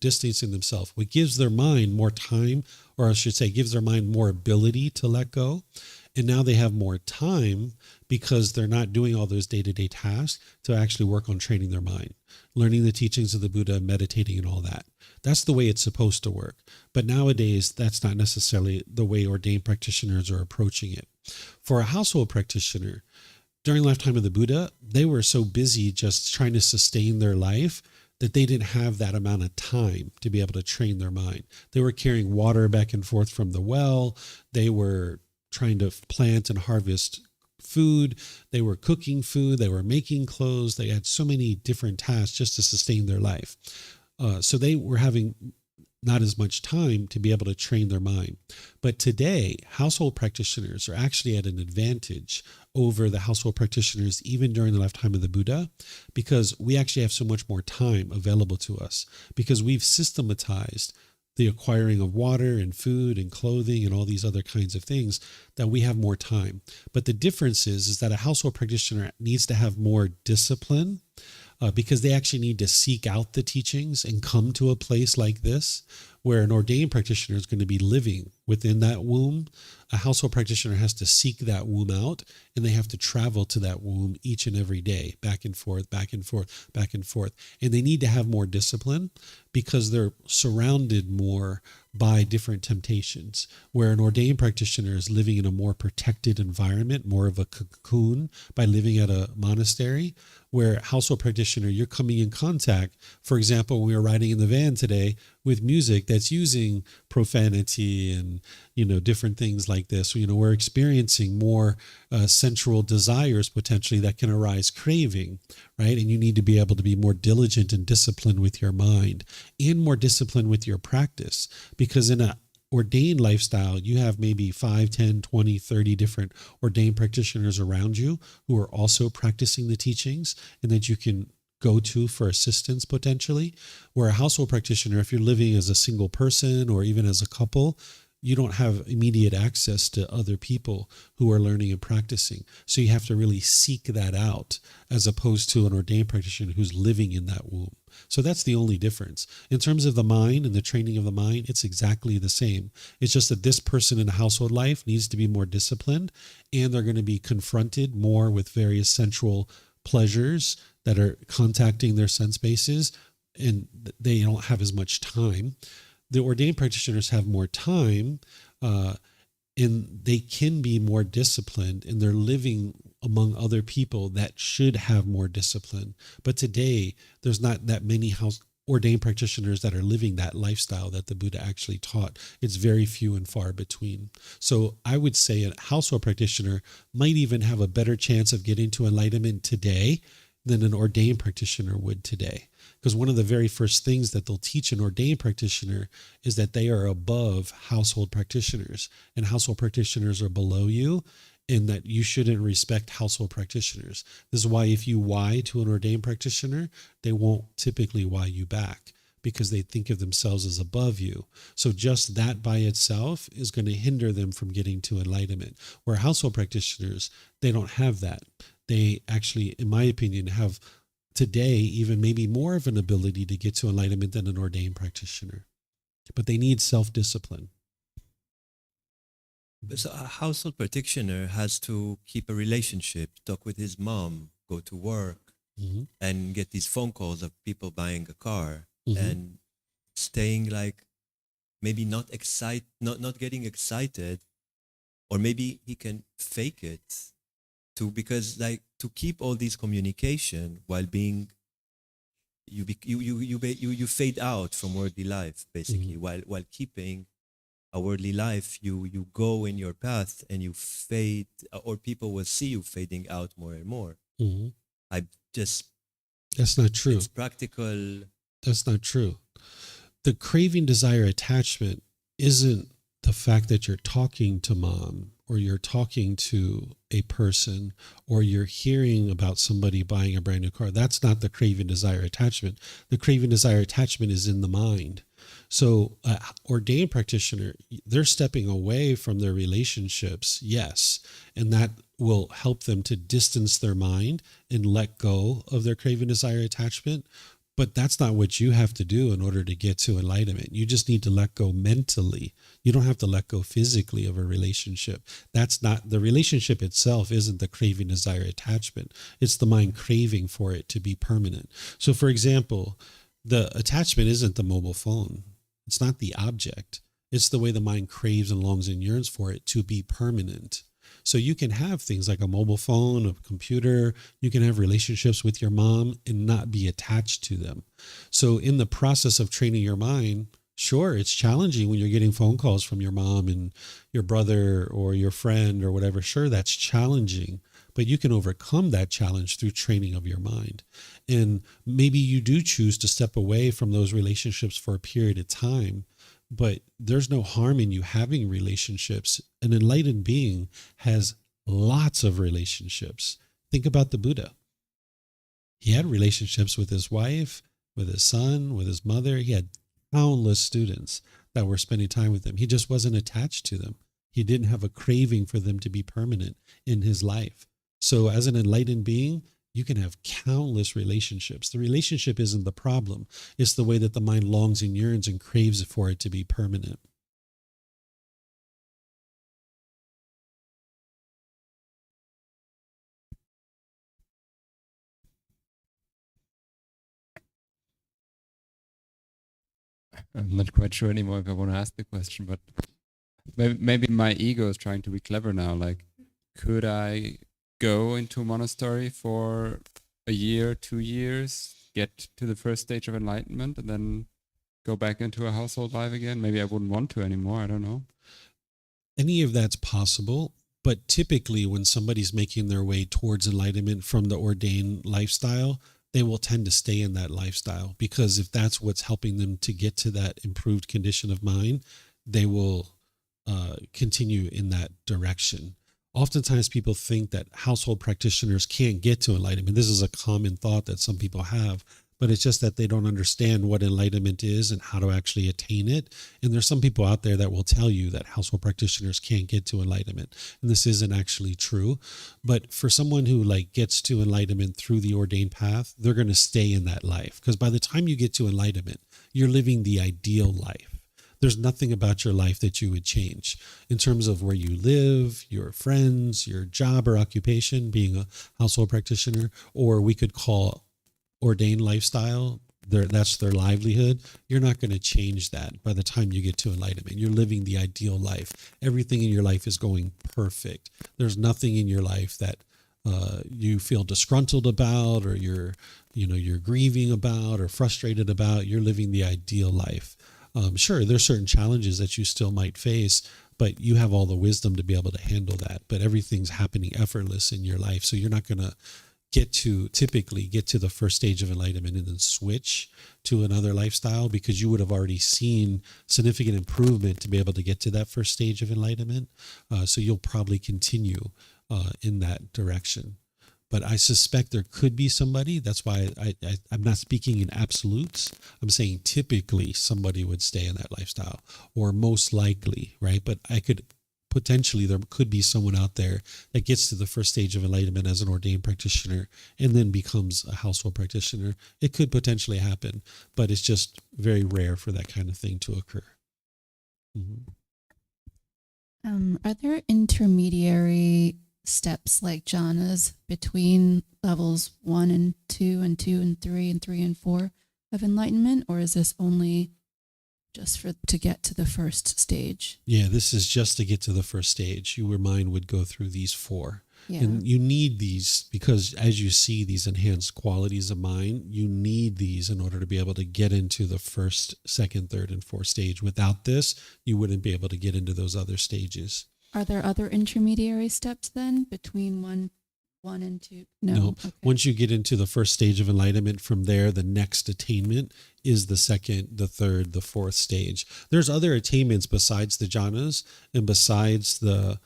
distancing themselves, which gives their mind more time, or I should say gives their mind more ability to let go. And now they have more time because they're not doing all those day-to-day tasks to actually work on training their mind, learning the teachings of the Buddha, meditating and all that. That's the way it's supposed to work. But nowadays, that's not necessarily the way ordained practitioners are approaching it. For a household practitioner, during the lifetime of the Buddha, they were so busy just trying to sustain their life that they didn't have that amount of time to be able to train their mind. They were carrying water back and forth from the well. They were trying to plant and harvest food. They were cooking food. They were making clothes. They had so many different tasks just to sustain their life. So they were having not as much time to be able to train their mind. But today, household practitioners are actually at an advantage over the household practitioners even during the lifetime of the Buddha, because we actually have so much more time available to us, because we've systematized the acquiring of water and food and clothing and all these other kinds of things, that we have more time. But the difference is that a household practitioner needs to have more discipline, because they actually need to seek out the teachings and come to a place like this, where an ordained practitioner is going to be living within that womb. A household practitioner has to seek that womb out, and they have to travel to that womb each and every day, back and forth, back and forth, back and forth. And they need to have more discipline because they're surrounded more by different temptations, where an ordained practitioner is living in a more protected environment, more of a cocoon by living at a monastery, where household practitioner, you're coming in contact, for example, when we were riding in the van today, with music that's using profanity and, different things like this. We're experiencing more sensual desires potentially that can arise, craving, right? And you need to be able to be more diligent and disciplined with your mind and more disciplined with your practice, because in a ordained lifestyle, you have maybe 5, 10, 20, 30 different ordained practitioners around you who are also practicing the teachings and that you can go to for assistance potentially. Where a household practitioner, if you're living as a single person or even as a couple, you don't have immediate access to other people who are learning and practicing. So you have to really seek that out, as opposed to an ordained practitioner who's living in that womb. So that's the only difference. In terms of the mind and the training of the mind, it's exactly the same. It's just that this person in a household life needs to be more disciplined, and they're going to be confronted more with various sensual pleasures that are contacting their sense bases, and they don't have as much time. The ordained practitioners have more time, and they can be more disciplined, and they're living among other people that should have more discipline. But today, there's not that many ordained practitioners that are living that lifestyle that the Buddha actually taught. It's very few and far between. So I would say a household practitioner might even have a better chance of getting to enlightenment today than an ordained practitioner would today. Because one of the very first things that they'll teach an ordained practitioner is that they are above household practitioners, and household practitioners are below you, and that you shouldn't respect household practitioners. This is why if you why to an ordained practitioner, they won't typically why you back, because they think of themselves as above you. So just that by itself is going to hinder them from getting to enlightenment. Where household practitioners, they don't have that. They actually, in my opinion, have today even maybe more of an ability to get to enlightenment than an ordained practitioner. But they need self-discipline. So a household practitioner has to keep a relationship, talk with his mom, go to work, and get these phone calls of people buying a car and staying like maybe not getting excited, or maybe he can fake it because like to keep all these communication while being you fade out from worldly life basically, while keeping a worldly life, you go in your path and you fade, or people will see you fading out more and more. That's not true. It's practical. That's not true. The craving, desire, attachment isn't the fact that you're talking to mom, or you're talking to a person, or you're hearing about somebody buying a brand new car. That's not the craving, desire, attachment. The craving, desire, attachment is in the mind. So, ordained practitioner, they're stepping away from their relationships, yes, and that will help them to distance their mind and let go of their craving, desire, attachment. But that's not what you have to do in order to get to enlightenment. You just need to let go mentally. You don't have to let go physically of a relationship. That's not, the relationship itself isn't the craving, desire, attachment. It's the mind craving for it to be permanent. So, for example, the attachment isn't the mobile phone. It's not the object. It's the way the mind craves and longs and yearns for it to be permanent. So you can have things like a mobile phone, a computer, you can have relationships with your mom and not be attached to them. So in the process of training your mind, sure, it's challenging when you're getting phone calls from your mom and your brother or your friend or whatever. Sure, that's challenging, but you can overcome that challenge through training of your mind. And maybe you do choose to step away from those relationships for a period of time, but there's no harm in you having relationships. An enlightened being has lots of relationships. Think about the Buddha. He had relationships with his wife, with his son, with his mother. He had countless students that were spending time with him. He just wasn't attached to them. He didn't have a craving for them to be permanent in his life. So as an enlightened being, you can have countless relationships. The relationship isn't the problem. It's the way that the mind longs and yearns and craves for it to be permanent. I'm not quite sure anymore if I want to ask the question, but maybe my ego is trying to be clever now. Like, could I go into a monastery for a year, 2 years, get to the first stage of enlightenment, and then go back into a household life again? Maybe I wouldn't want to anymore. I don't know. Any of that's possible, but typically when somebody's making their way towards enlightenment from the ordained lifestyle, they will tend to stay in that lifestyle, because if that's what's helping them to get to that improved condition of mind, they will continue in that direction. Oftentimes people think that household practitioners can't get to enlightenment. This is a common thought that some people have, but it's just that they don't understand what enlightenment is and how to actually attain it. And there's some people out there that will tell you that household practitioners can't get to enlightenment. And this isn't actually true. But for someone who gets to enlightenment through the ordained path, they're going to stay in that life. Because by the time you get to enlightenment, you're living the ideal life. There's nothing about your life that you would change in terms of where you live, your friends, your job or occupation, being a household practitioner, or we could call ordained lifestyle, that's their livelihood. You're not going to change that by the time you get to enlightenment. You're living the ideal life. Everything in your life is going perfect. There's nothing in your life that you feel disgruntled about, or you're grieving about or frustrated about. You're living the ideal life. Sure, there's certain challenges that you still might face, but you have all the wisdom to be able to handle that. But everything's happening effortless in your life. So you're not going to typically get to the first stage of enlightenment and then switch to another lifestyle, because you would have already seen significant improvement to be able to get to that first stage of enlightenment. So you'll probably continue in that direction. But I suspect there could be somebody. That's why I'm not speaking in absolutes. I'm saying typically somebody would stay in that lifestyle, or most likely, right? But there could be someone out there that gets to the first stage of enlightenment as an ordained practitioner and then becomes a household practitioner. It could potentially happen, but it's just very rare for that kind of thing to occur. Mm-hmm. Are there intermediary steps like jhanas between levels 1 and 2 and 2 and 3 and 3 and 4 of enlightenment, or is this only just to get to the first stage? Yeah, this is just to get to the first stage. Your mind would go through these 4. Yeah. And you need these because as you see these enhanced qualities of mind, you need these in order to be able to get into the first, second, third, and fourth stage. Without this, you wouldn't be able to get into those other stages. Are there other intermediary steps then between one and 2? No. Okay. Once you get into the first stage of enlightenment, from there, the next attainment is the second, the third, the fourth stage. There's other attainments besides the jhanas and besides the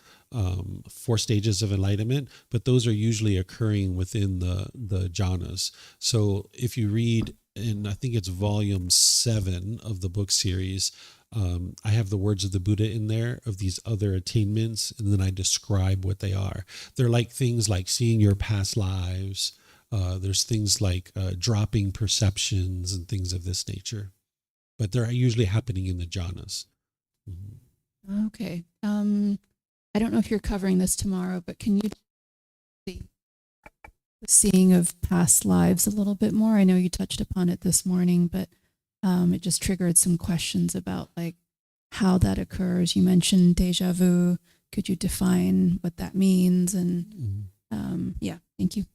4 stages of enlightenment, but those are usually occurring within the jhanas. So if you read in I think it's volume 7 of the book series. I have the words of the Buddha in there of these other attainments, and then I describe what they are. They're like things like seeing your past lives. There's things like dropping perceptions and things of this nature, but they're usually happening in the jhanas. Mm-hmm. Okay. I don't know if you're covering this tomorrow, but can you see the seeing of past lives a little bit more? I know you touched upon it this morning, but it just triggered some questions about like how that occurs. You mentioned deja vu. Could you define what that means? And yeah, thank you.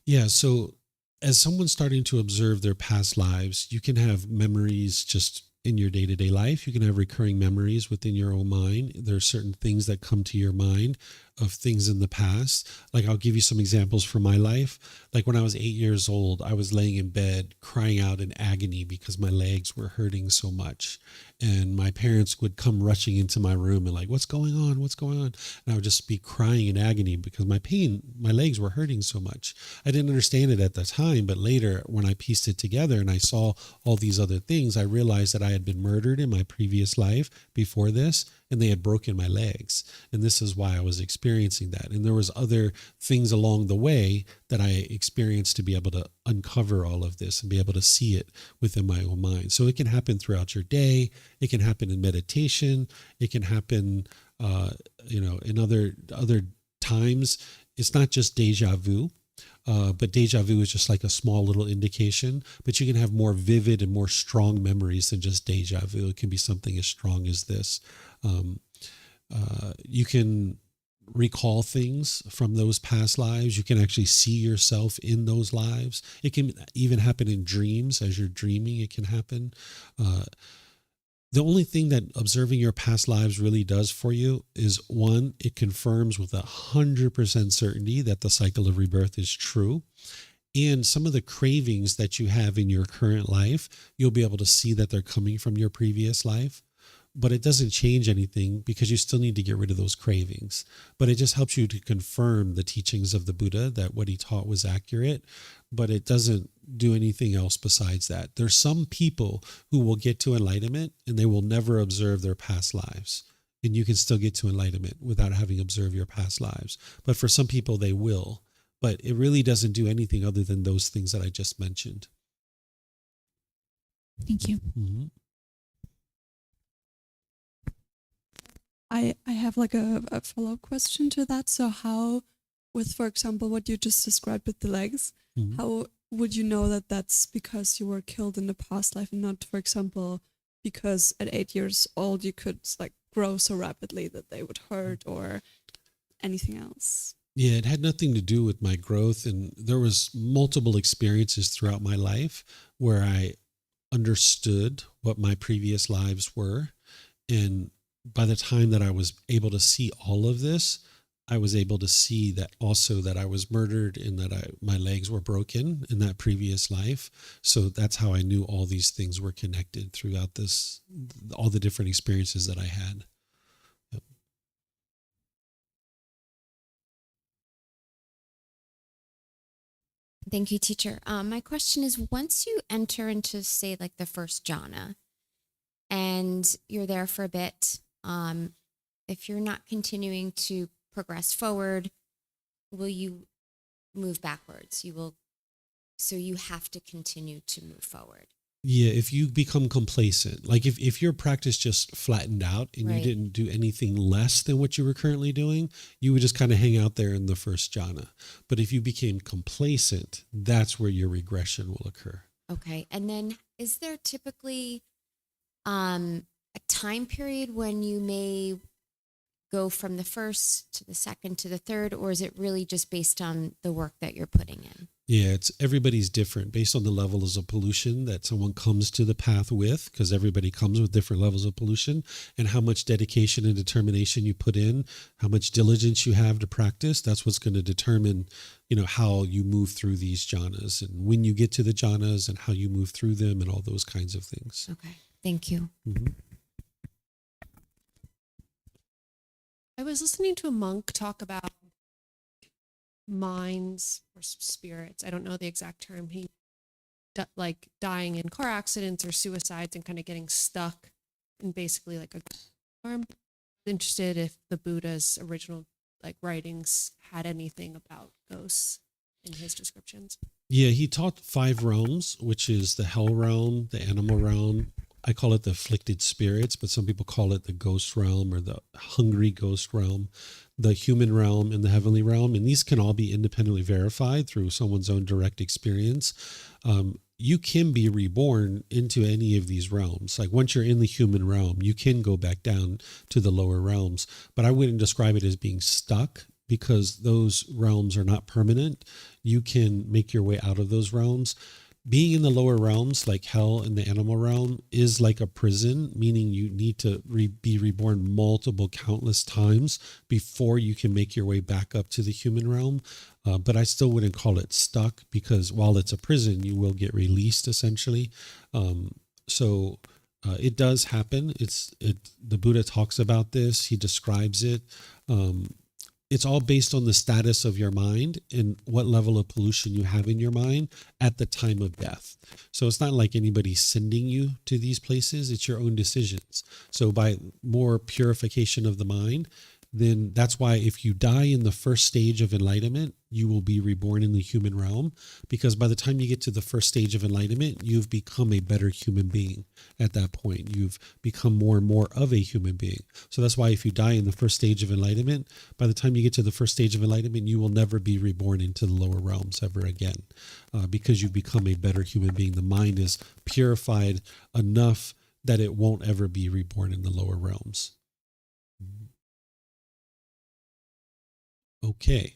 Yeah, so as someone starting to observe their past lives, you can have memories just in your day-to-day life. You can have recurring memories within your own mind. There are certain things that come to your mind of things in the past. Like I'll give you some examples from my life. Like when I was 8 years old, I was laying in bed crying out in agony because my legs were hurting so much. And my parents would come rushing into my room and like, what's going on? What's going on? And I would just be crying in agony because my legs were hurting so much. I didn't understand it at the time, but later when I pieced it together and I saw all these other things, I realized that I had been murdered in my previous life before this, and they had broken my legs. And this is why I was experiencing that. And there was other things along the way that I experienced to be able to uncover all of this and be able to see it within my own mind. So it can happen throughout your day. It can happen in meditation. It can happen, in other times. It's not just deja vu. But deja vu is just like a small little indication, but you can have more vivid and more strong memories than just deja vu. It can be something as strong as this. You can recall things from those past lives. You can actually see yourself in those lives. It can even happen in dreams. As you're dreaming, it can happen. The only thing that observing your past lives really does for you is, one, it confirms with 100% certainty that the cycle of rebirth is true. And some of the cravings that you have in your current life, you'll be able to see that they're coming from your previous life. But it doesn't change anything because you still need to get rid of those cravings. But it just helps you to confirm the teachings of the Buddha, that what he taught was accurate, but it doesn't do anything else besides that. There's some people who will get to enlightenment and they will never observe their past lives. And you can still get to enlightenment without having observed your past lives. But for some people, they will. But it really doesn't do anything other than those things that I just mentioned. Thank you. Mm-hmm. I have like a follow-up question to that. So how, with, for example, what you just described with the legs, how would you know that that's because you were killed in the past life and not, for example, because at 8 years old you could like grow so rapidly that they would hurt, or anything else? Yeah, it had nothing to do with my growth. And there was multiple experiences throughout my life where I understood what my previous lives were. And by the time that I was able to see all of this, I was able to see that also that I was murdered and that my legs were broken in that previous life. So that's how I knew all these things were connected throughout this, all the different experiences that I had. Yep. Thank you, teacher. My question is, once you enter into, say, like the first jhana, and you're there for a bit, if you're not continuing to progress forward, will you move backwards? So you have to continue to move forward. Yeah, if you become complacent, like if your practice just flattened out and Right. you didn't do anything less than what you were currently doing, you would just kind of hang out there in the first jhana. But if you became complacent, that's where your regression will occur. Okay. And then is there typically a time period when you may go from the first to the second to the third, or is it really just based on the work that you're putting in? Yeah, everybody's different based on the levels of pollution that someone comes to the path with, because everybody comes with different levels of pollution, and how much dedication and determination you put in, how much diligence you have to practice. That's what's going to determine, how you move through these jhanas and when you get to the jhanas and how you move through them and all those kinds of things. Okay. Thank you. Mm-hmm. I was listening to a monk talk about minds or spirits. I don't know the exact term he like dying in car accidents or suicides and kind of getting stuck in basically like a farm. Interested if the Buddha's original like writings had anything about ghosts in his descriptions. Yeah, he taught 5 realms, which is the hell realm, the animal realm. I call it the afflicted spirits, but some people call it the ghost realm or the hungry ghost realm, the human realm, and the heavenly realm. And these can all be independently verified through someone's own direct experience. You can be reborn into any of these realms. Like once you're in the human realm, you can go back down to the lower realms. But I wouldn't describe it as being stuck, because those realms are not permanent. You can make your way out of those realms. Being in the lower realms, like hell and the animal realm, is like a prison, meaning you need to be reborn multiple, countless times before you can make your way back up to the human realm. But I still wouldn't call it stuck, because while it's a prison, you will get released essentially. So it does happen. The Buddha talks about this. He describes it. It's all based on the status of your mind and what level of pollution you have in your mind at the time of death. So it's not like anybody's sending you to these places. It's your own decisions. So by more purification of the mind, then that's why if you die in the first stage of enlightenment, you will be reborn in the human realm, because by the time you get to the first stage of enlightenment, you've become a better human being. At that point, you've become more and more of a human being. So that's why if you die in the first stage of enlightenment, by the time you get to the first stage of enlightenment, you will never be reborn into the lower realms ever again, because you've become a better human being. The mind is purified enough that it won't ever be reborn in the lower realms. Okay.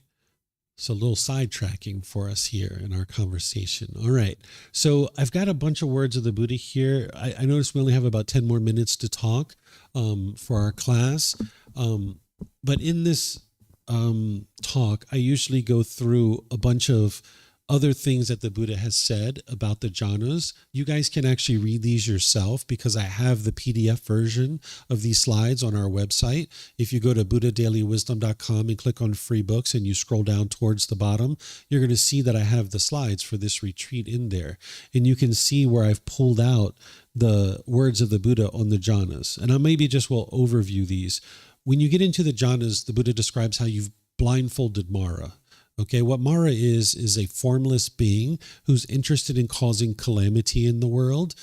So a little sidetracking for us here in our conversation. All right. So I've got a bunch of words of the Buddha here. I noticed we only have about 10 more minutes to talk for our class. But in this talk, I usually go through a bunch of other things that the Buddha has said about the jhanas. You guys can actually read these yourself, because I have the PDF version of these slides on our website. If you go to buddhadailywisdom.com and click on free books and you scroll down towards the bottom, you're going to see that I have the slides for this retreat in there. And you can see where I've pulled out the words of the Buddha on the jhanas. And I maybe just will overview these. When you get into the jhanas, the Buddha describes how you've blindfolded Mara. Okay, what Mara is a formless being who's interested in causing calamity in the world,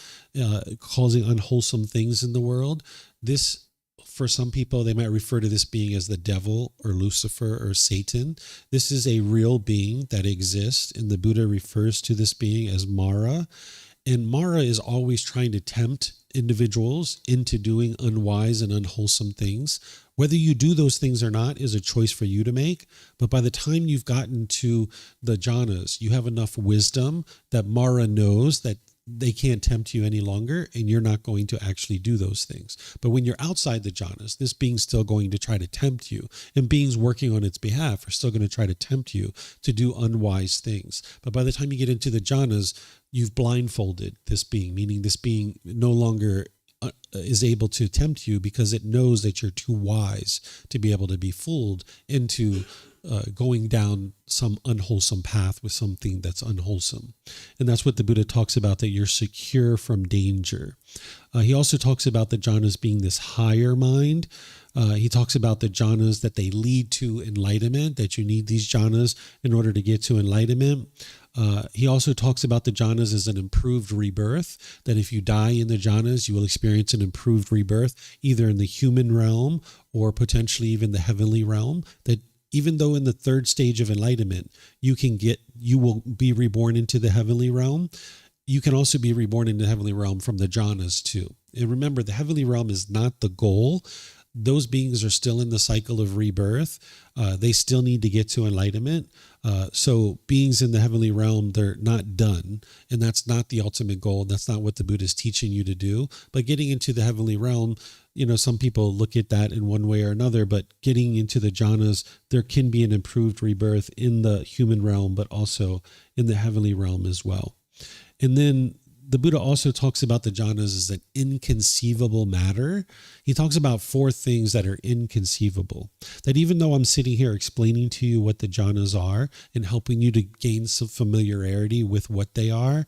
causing unwholesome things in the world. This, for some people, they might refer to this being as the devil or Lucifer or Satan. This is a real being that exists, and the Buddha refers to this being as Mara. And Mara is always trying to tempt individuals into doing unwise and unwholesome things. Whether you do those things or not is a choice for you to make. But by the time you've gotten to the jhanas, you have enough wisdom that Mara knows that they can't tempt you any longer, and you're not going to actually do those things. But when you're outside the jhanas, this being's still going to try to tempt you, and beings working on its behalf are still going to try to tempt you to do unwise things. But by the time you get into the jhanas, you've blindfolded this being, meaning this being no longer is able to tempt you, because it knows that you're too wise to be able to be fooled into going down some unwholesome path with something that's unwholesome. And that's what the Buddha talks about, that you're secure from danger. He also talks about the jhanas being this higher mind. He talks about the jhanas that they lead to enlightenment, that you need these jhanas in order to get to enlightenment. He also talks about the jhanas as an improved rebirth, that if you die in the jhanas, you will experience an improved rebirth, either in the human realm or potentially even the heavenly realm. That even though in the third stage of enlightenment, you will be reborn into the heavenly realm, you can also be reborn into the heavenly realm from the jhanas too. And remember, the heavenly realm is not the goal. Those beings are still in the cycle of rebirth. They still need to get to enlightenment. So beings in the heavenly realm, they're not done. And that's not the ultimate goal. That's not what the Buddha is teaching you to do. But getting into the heavenly realm, some people look at that in one way or another, but getting into the jhanas, there can be an improved rebirth in the human realm, but also in the heavenly realm as well. And then the Buddha also talks about the jhanas as an inconceivable matter. He talks about 4 things that are inconceivable. That even though I'm sitting here explaining to you what the jhanas are and helping you to gain some familiarity with what they are,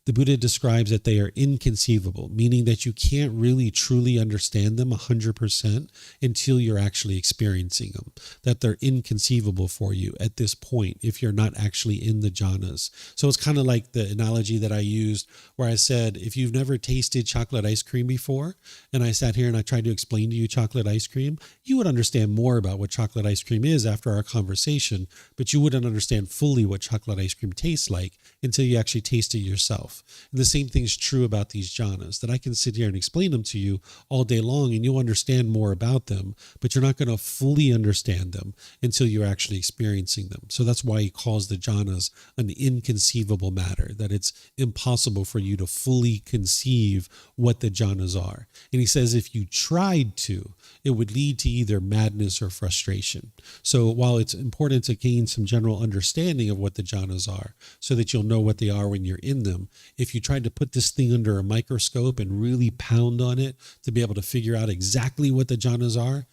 the Buddha describes that they are inconceivable, meaning that you can't really truly understand them 100% until you're actually experiencing them, that they're inconceivable for you at this point if you're not actually in the jhanas. So it's kind of like the analogy that I used where I said, if you've never tasted chocolate ice cream before, and I sat here and I tried to explain to you chocolate ice cream, you would understand more about what chocolate ice cream is after our conversation, but you wouldn't understand fully what chocolate ice cream tastes like until you actually taste it yourself. And the same thing is true about these jhanas, that I can sit here and explain them to you all day long and you'll understand more about them, but you're not going to fully understand them until you're actually experiencing them. So that's why he calls the jhanas an inconceivable matter, that it's impossible for you to fully conceive what the jhanas are. And he says if you tried to, it would lead to either madness or frustration. So while it's important to gain some general understanding of what the jhanas are so that you'll know what they are when you're in them, if you tried to put this thing under a microscope and really pound on it to be able to figure out exactly what the jhanas are,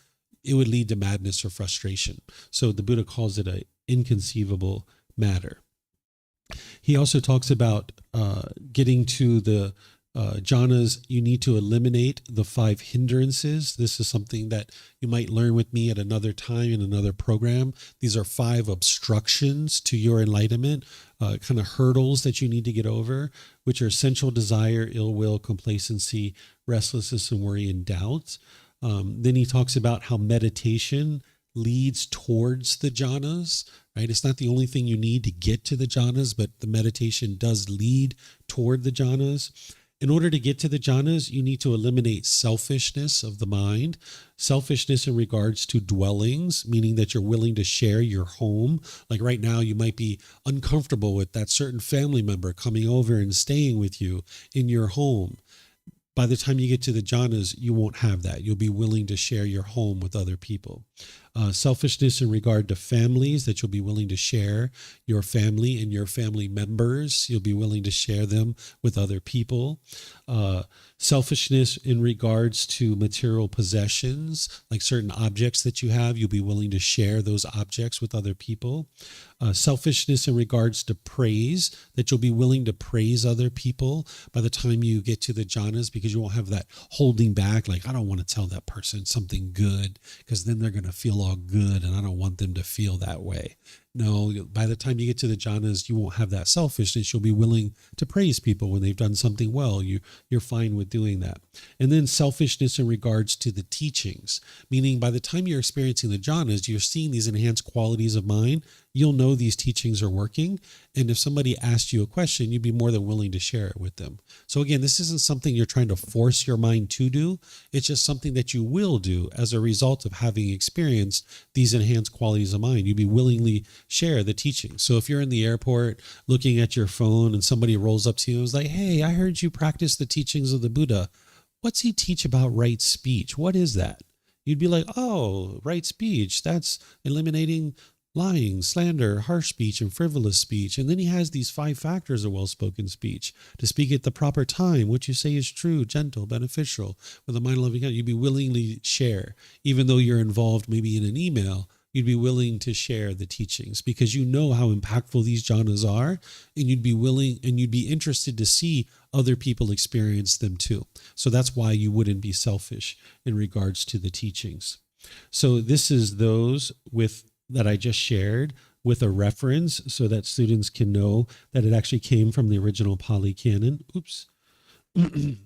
it would lead to madness or frustration. So the Buddha calls it an inconceivable matter. He also talks about getting to the jhanas, you need to eliminate the 5 hindrances. This is something that you might learn with me at another time in another program. These are 5 obstructions to your enlightenment, kind of hurdles that you need to get over, which are sensual desire, ill will, complacency, restlessness, and worry and doubt. Then he talks about how meditation leads towards the jhanas, right? It's not the only thing you need to get to the jhanas, but the meditation does lead toward the jhanas. In order to get to the jhanas, you need to eliminate selfishness of the mind, selfishness in regards to dwellings, meaning that you're willing to share your home. Like right now, you might be uncomfortable with that certain family member coming over and staying with you in your home. By the time you get to the jhanas, you won't have that. You'll be willing to share your home with other people. Selfishness in regard to families, that you'll be willing to share your family and your family members. You'll be willing to share them with other people. Selfishness in regards to material possessions, like certain objects that you have, you'll be willing to share those objects with other people. Selfishness in regards to praise, that you'll be willing to praise other people by the time you get to the jhanas, because you won't have that holding back, like, I don't want to tell that person something good because then they're going to feel all good and I don't want them to feel that way. No, by the time you get to the jhanas, you won't have that selfishness. You'll be willing to praise people when they've done something well. You're fine with doing that. And then selfishness in regards to the teachings, meaning by the time you're experiencing the jhanas, you're seeing these enhanced qualities of mind. You'll know these teachings are working. And if somebody asked you a question, you'd be more than willing to share it with them. So again, this isn't something you're trying to force your mind to do. It's just something that you will do as a result of having experienced these enhanced qualities of mind. You'd be willingly share the teaching. So if you're in the airport looking at your phone and somebody rolls up to you and is like, hey, I heard you practice the teachings of the Buddha. What's he teach about right speech? What is that? You'd be like, oh, right speech. That's eliminating lying, slander, harsh speech, and frivolous speech. And then he has these 5 factors of well-spoken speech. To speak at the proper time, what you say is true, gentle, beneficial, with a mind loving heart. You'd be willingly share, even though you're involved maybe in an email. You'd be willing to share the teachings because you know how impactful these jhanas are, and you'd be willing and you'd be interested to see other people experience them too. So that's why you wouldn't be selfish in regards to the teachings. So this is those with that I just shared with a reference so that students can know that it actually came from the original Pali Canon. Oops. And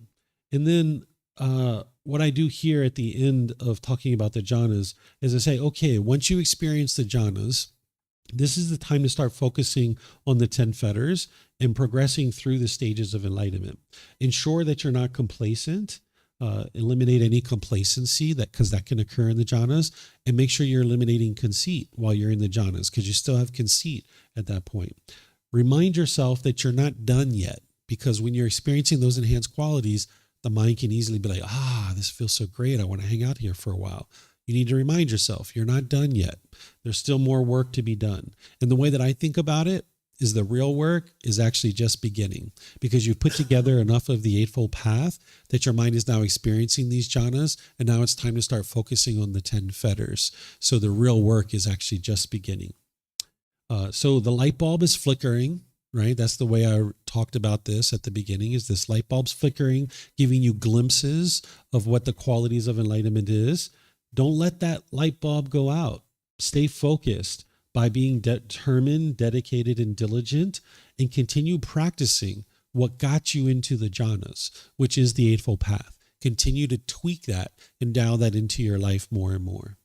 then what I do here at the end of talking about the jhanas is I say, okay, once you experience the jhanas, this is the time to start focusing on the 10 fetters and progressing through the stages of enlightenment. Ensure that you're not complacent. Eliminate any complacency because that can occur in the jhanas, and make sure you're eliminating conceit while you're in the jhanas because you still have conceit at that point. Remind yourself that you're not done yet, because when you're experiencing those enhanced qualities, the mind can easily be like, this feels so great. I want to hang out here for a while. You need to remind yourself you're not done yet. There's still more work to be done. And the way that I think about it is the real work is actually just beginning, because you've put together enough of the Eightfold Path that your mind is now experiencing these jhanas, and now it's time to start focusing on the 10 fetters. So the real work is actually just beginning. So the light bulb is flickering, right? That's the way I talked about this at the beginning, is this light bulb's flickering, giving you glimpses of what the qualities of enlightenment is. Don't let that light bulb go out. Stay focused by being determined, dedicated, and diligent, and continue practicing what got you into the jhanas, which is the Eightfold Path. Continue to tweak that and dial that into your life more and more.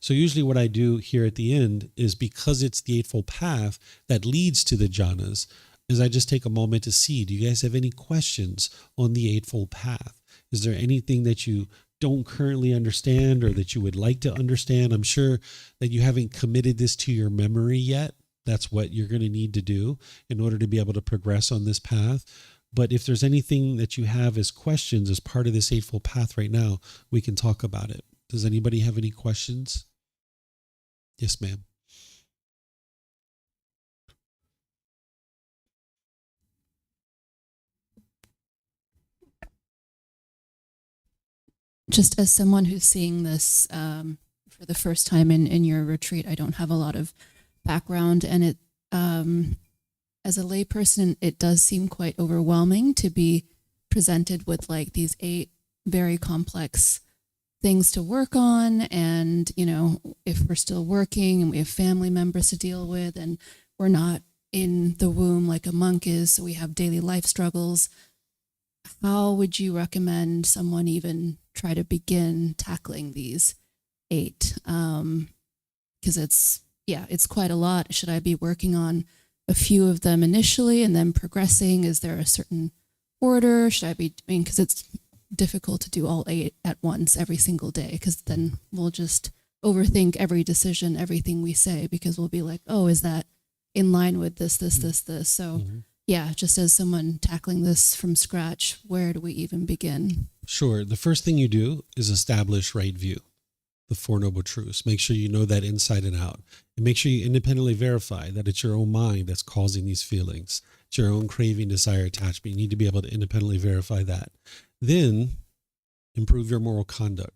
So usually what I do here at the end is, because it's the Eightfold Path that leads to the jhanas, is I just take a moment to see, do you guys have any questions on the Eightfold Path? Is there anything that you don't currently understand or that you would like to understand? I'm sure that you haven't committed this to your memory yet. That's what you're going to need to do in order to be able to progress on this path. But if there's anything that you have as questions as part of this Eightfold Path right now, we can talk about it. Does anybody have any questions? Yes, ma'am. Just as someone who's seeing this for the first time in your retreat, I don't have a lot of background, and it as a layperson, it does seem quite overwhelming to be presented with like these 8 very complex things to work on. And, you know, if we're still working and we have family members to deal with, and we're not in the womb like a monk is, so we have daily life struggles, how would you recommend someone even try to begin tackling these 8? Because it's quite a lot. Should I be working on a few of them initially and then progressing? Is there a certain order? Because it's difficult to do all 8 at once every single day, because then we'll just overthink every decision, everything we say, because we'll be like, oh, is that in line with this? So yeah, just as someone tackling this from scratch, where do we even begin? Sure. The first thing you do is establish right view, the Four Noble Truths. Make sure you know that inside and out. And make sure you independently verify that it's your own mind that's causing these feelings. It's your own craving, desire, attachment. You need to be able to independently verify that. Then improve your moral conduct,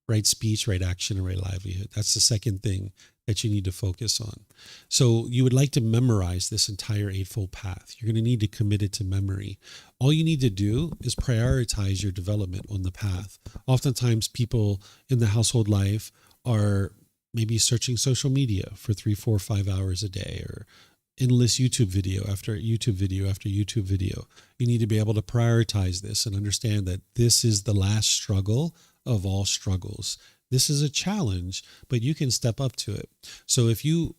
right speech, right action, and right livelihood. That's the second thing that you need to focus on. So you would like to memorize this entire Eightfold Path. You're going to need to commit it to memory. All you need to do is prioritize your development on the path. Oftentimes people in the household life are maybe searching social media for 3, 4, 5 hours a day, or endless YouTube video after YouTube video after YouTube video. You need to be able to prioritize this and understand that this is the last struggle of all struggles. This is a challenge, but you can step up to it. So if you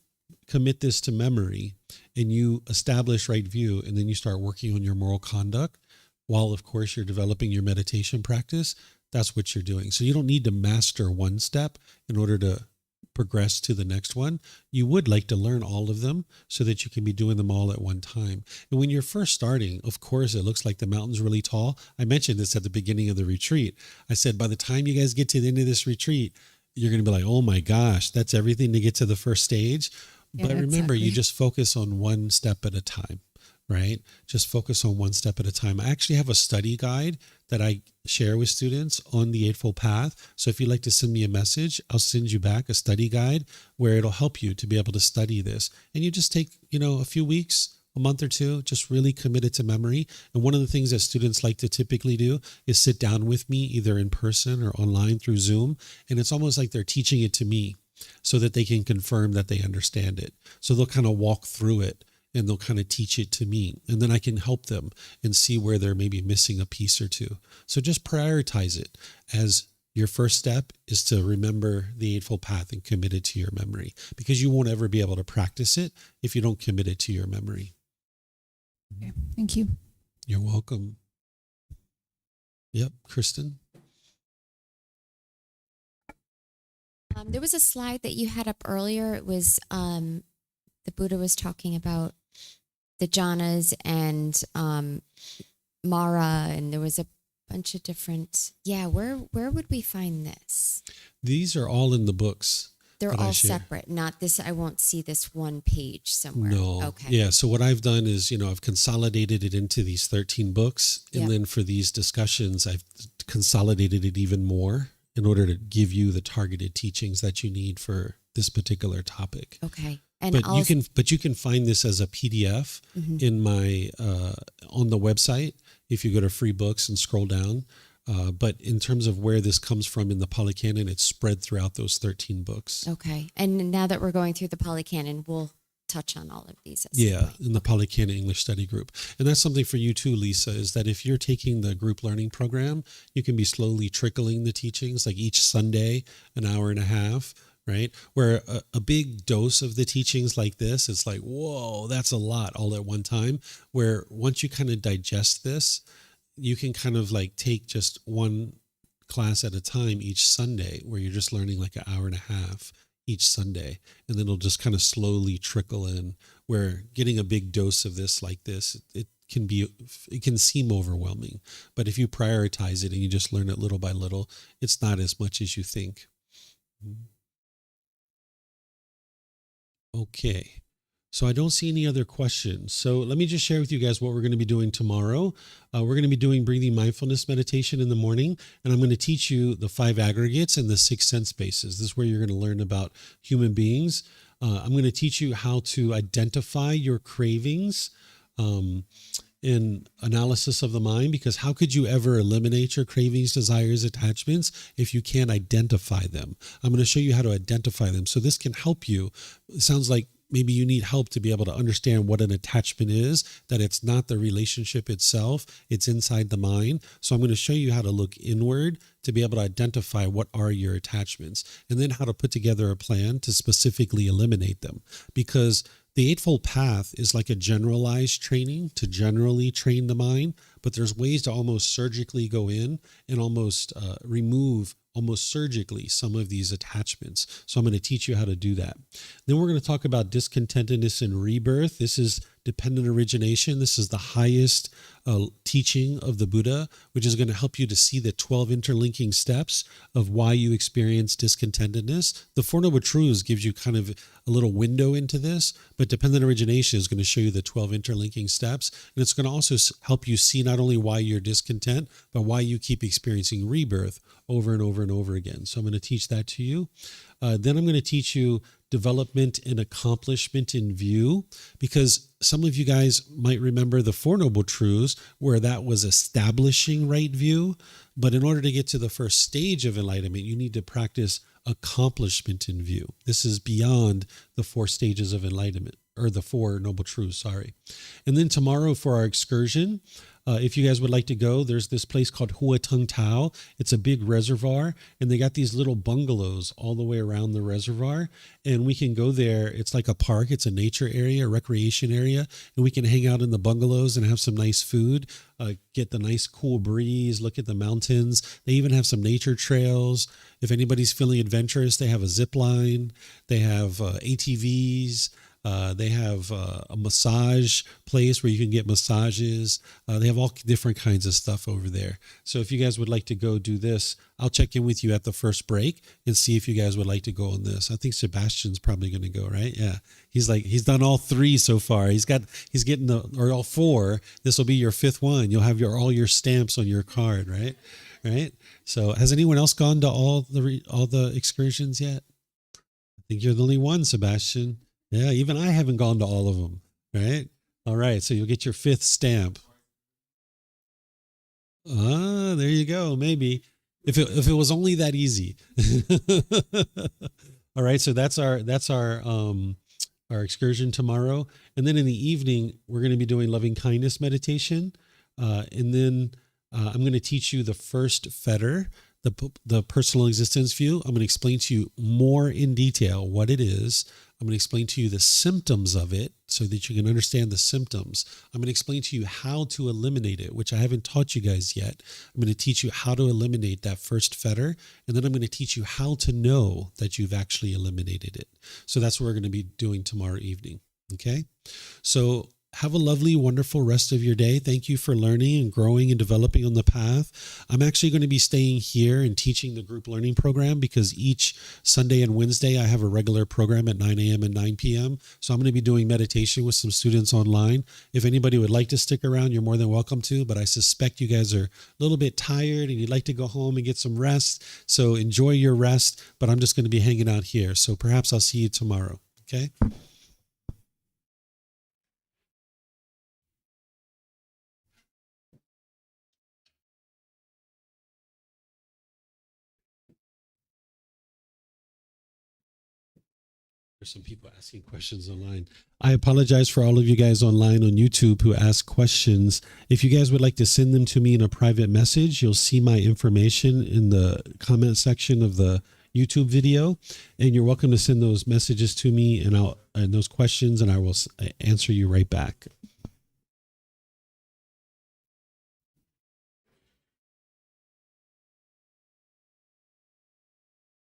commit this to memory and you establish right view, and then you start working on your moral conduct, while of course you're developing your meditation practice, that's what you're doing. So you don't need to master one step in order to progress to the next one. You would like to learn all of them so that you can be doing them all at one time. And when you're first starting, of course, it looks like the mountain's really tall. I mentioned this at the beginning of the retreat. I said, by the time you guys get to the end of this retreat, you're going to be like, oh my gosh, that's everything to get to the first stage. Yeah, But remember, exactly. you just focus on one step at a time, right? Just focus on one step at a time. I actually have a study guide that I share with students on the Eightfold Path. So if you'd like to send me a message, I'll send you back a study guide where it'll help you to be able to study this. And you just take, a few weeks, a month or two, just really commit it to memory. And one of the things that students like to typically do is sit down with me, either in person or online through Zoom. And it's almost like they're teaching it to me so that they can confirm that they understand it. So they'll kind of walk through it and they'll kind of teach it to me. And then I can help them and see where they're maybe missing a piece or two. So just prioritize it as your first step is to remember the Eightfold Path and commit it to your memory, because you won't ever be able to practice it if you don't commit it to your memory. Okay, thank you. You're welcome. Yep, Kristen. There was a slide that you had up earlier. It was the Buddha was talking about the jhanas and Mara, and there was a bunch of different. Yeah, where would we find this? These are all in the books. They're that I all share. separate, not this. I won't see this one page somewhere. No. Okay. Yeah. So what I've done is, I've consolidated it into these 13 books. And Yep. then for these discussions, I've consolidated it even more in order to give you the targeted teachings that you need for this particular topic. Okay. And But you can find this as a PDF in my on the website if you go to free books and scroll down. But in terms of where this comes from in the Pali Canon, it's spread throughout those 13 books. Okay. And now that we're going through the Pali Canon, we'll touch on all of these. At some point. In the Pali Canon English Study Group. And that's something for you too, Lisa, is that if you're taking the group learning program, you can be slowly trickling the teachings, like each Sunday, an hour and a half, right? Where a big dose of the teachings like this, it's like, whoa, that's a lot all at one time. Where once you kind of digest this, you can kind of like take just one class at a time each Sunday, where you're just learning like an hour and a half each Sunday, and then it'll just kind of slowly trickle in, where getting a big dose of this like this, it can seem overwhelming, but if you prioritize it and you just learn it little by little, it's not as much as you think. Okay. So I don't see any other questions. So let me just share with you guys what we're going to be doing tomorrow. We're going to be doing breathing mindfulness meditation in the morning, and I'm going to teach you the 5 aggregates and the 6 sense bases. This is where you're going to learn about human beings. I'm going to teach you how to identify your cravings in analysis of the mind, because how could you ever eliminate your cravings, desires, attachments if you can't identify them? I'm going to show you how to identify them. So this can help you. It sounds like maybe you need help to be able to understand what an attachment is, that it's not the relationship itself, it's inside the mind. So I'm going to show you how to look inward to be able to identify what are your attachments, and then how to put together a plan to specifically eliminate them. Because the Eightfold Path is like a generalized training to generally train the mind, but there's ways to almost surgically go in and almost remove almost surgically some of these attachments. So I'm going to teach you how to do that. Then we're going to talk about discontentedness and rebirth. This is dependent origination. This is the highest teaching of the Buddha, which is going to help you to see the 12 interlinking steps of why you experience discontentedness. The Four Noble Truths gives you kind of a little window into this, but dependent origination is going to show you the 12 interlinking steps. And it's going to also help you see not only why you're discontent, but why you keep experiencing rebirth over and over and over again. So I'm going to teach that to you. Then I'm going to teach you development and accomplishment in view, because some of you guys might remember the Four Noble Truths, where that was establishing right view. But in order to get to the first stage of enlightenment, you need to practice accomplishment in view. This is beyond the 4 stages of enlightenment, or the Four Noble Truths, sorry. And then tomorrow for our excursion, if you guys would like to go, there's this place called Hua Tung Tao. It's a big reservoir, and they got these little bungalows all the way around the reservoir, and we can go there. It's like a park. It's a nature area, a recreation area, and we can hang out in the bungalows and have some nice food, get the nice cool breeze, look at the mountains. They even have some nature trails. If anybody's feeling adventurous, they have a zip line. They have ATVs. They have a massage place where you can get massages. They have all different kinds of stuff over there. So if you guys would like to go do this, I'll check in with you at the first break and see if you guys would like to go on this. I think Sebastian's probably going to go, right? Yeah. He's done all 3 so far. He's getting all 4. This will be your 5th one. You'll have all your stamps on your card, right? Right. So has anyone else gone to all the excursions yet? I think you're the only one, Sebastian. Yeah, even I haven't gone to all of them, right? All right, so you'll get your 5th stamp. There you go, maybe. If it was only that easy. All right, so that's our excursion tomorrow. And then in the evening, we're going to be doing loving kindness meditation. And then I'm going to teach you the first fetter, the personal existence view. I'm going to explain to you more in detail what it is. I'm going to explain to you the symptoms of it so that you can understand the symptoms. I'm going to explain to you how to eliminate it, which I haven't taught you guys yet. I'm going to teach you how to eliminate that first fetter, and then I'm going to teach you how to know that you've actually eliminated it. So that's what we're going to be doing tomorrow evening. Okay? So have a lovely, wonderful rest of your day. Thank you for learning and growing and developing on the path. I'm actually going to be staying here and teaching the group learning program, because each Sunday and Wednesday I have a regular program at 9 a.m. and 9 p.m. So I'm going to be doing meditation with some students online. If anybody would like to stick around, you're more than welcome to, but I suspect you guys are a little bit tired and you'd like to go home and get some rest. So enjoy your rest, but I'm just going to be hanging out here. So perhaps I'll see you tomorrow. Okay? There's some people asking questions online. I apologize for all of you guys online on YouTube who ask questions. If you guys would like to send them to me in a private message, you'll see my information in the comment section of the YouTube video, and you're welcome to send those messages to me and those questions, and I will answer you right back.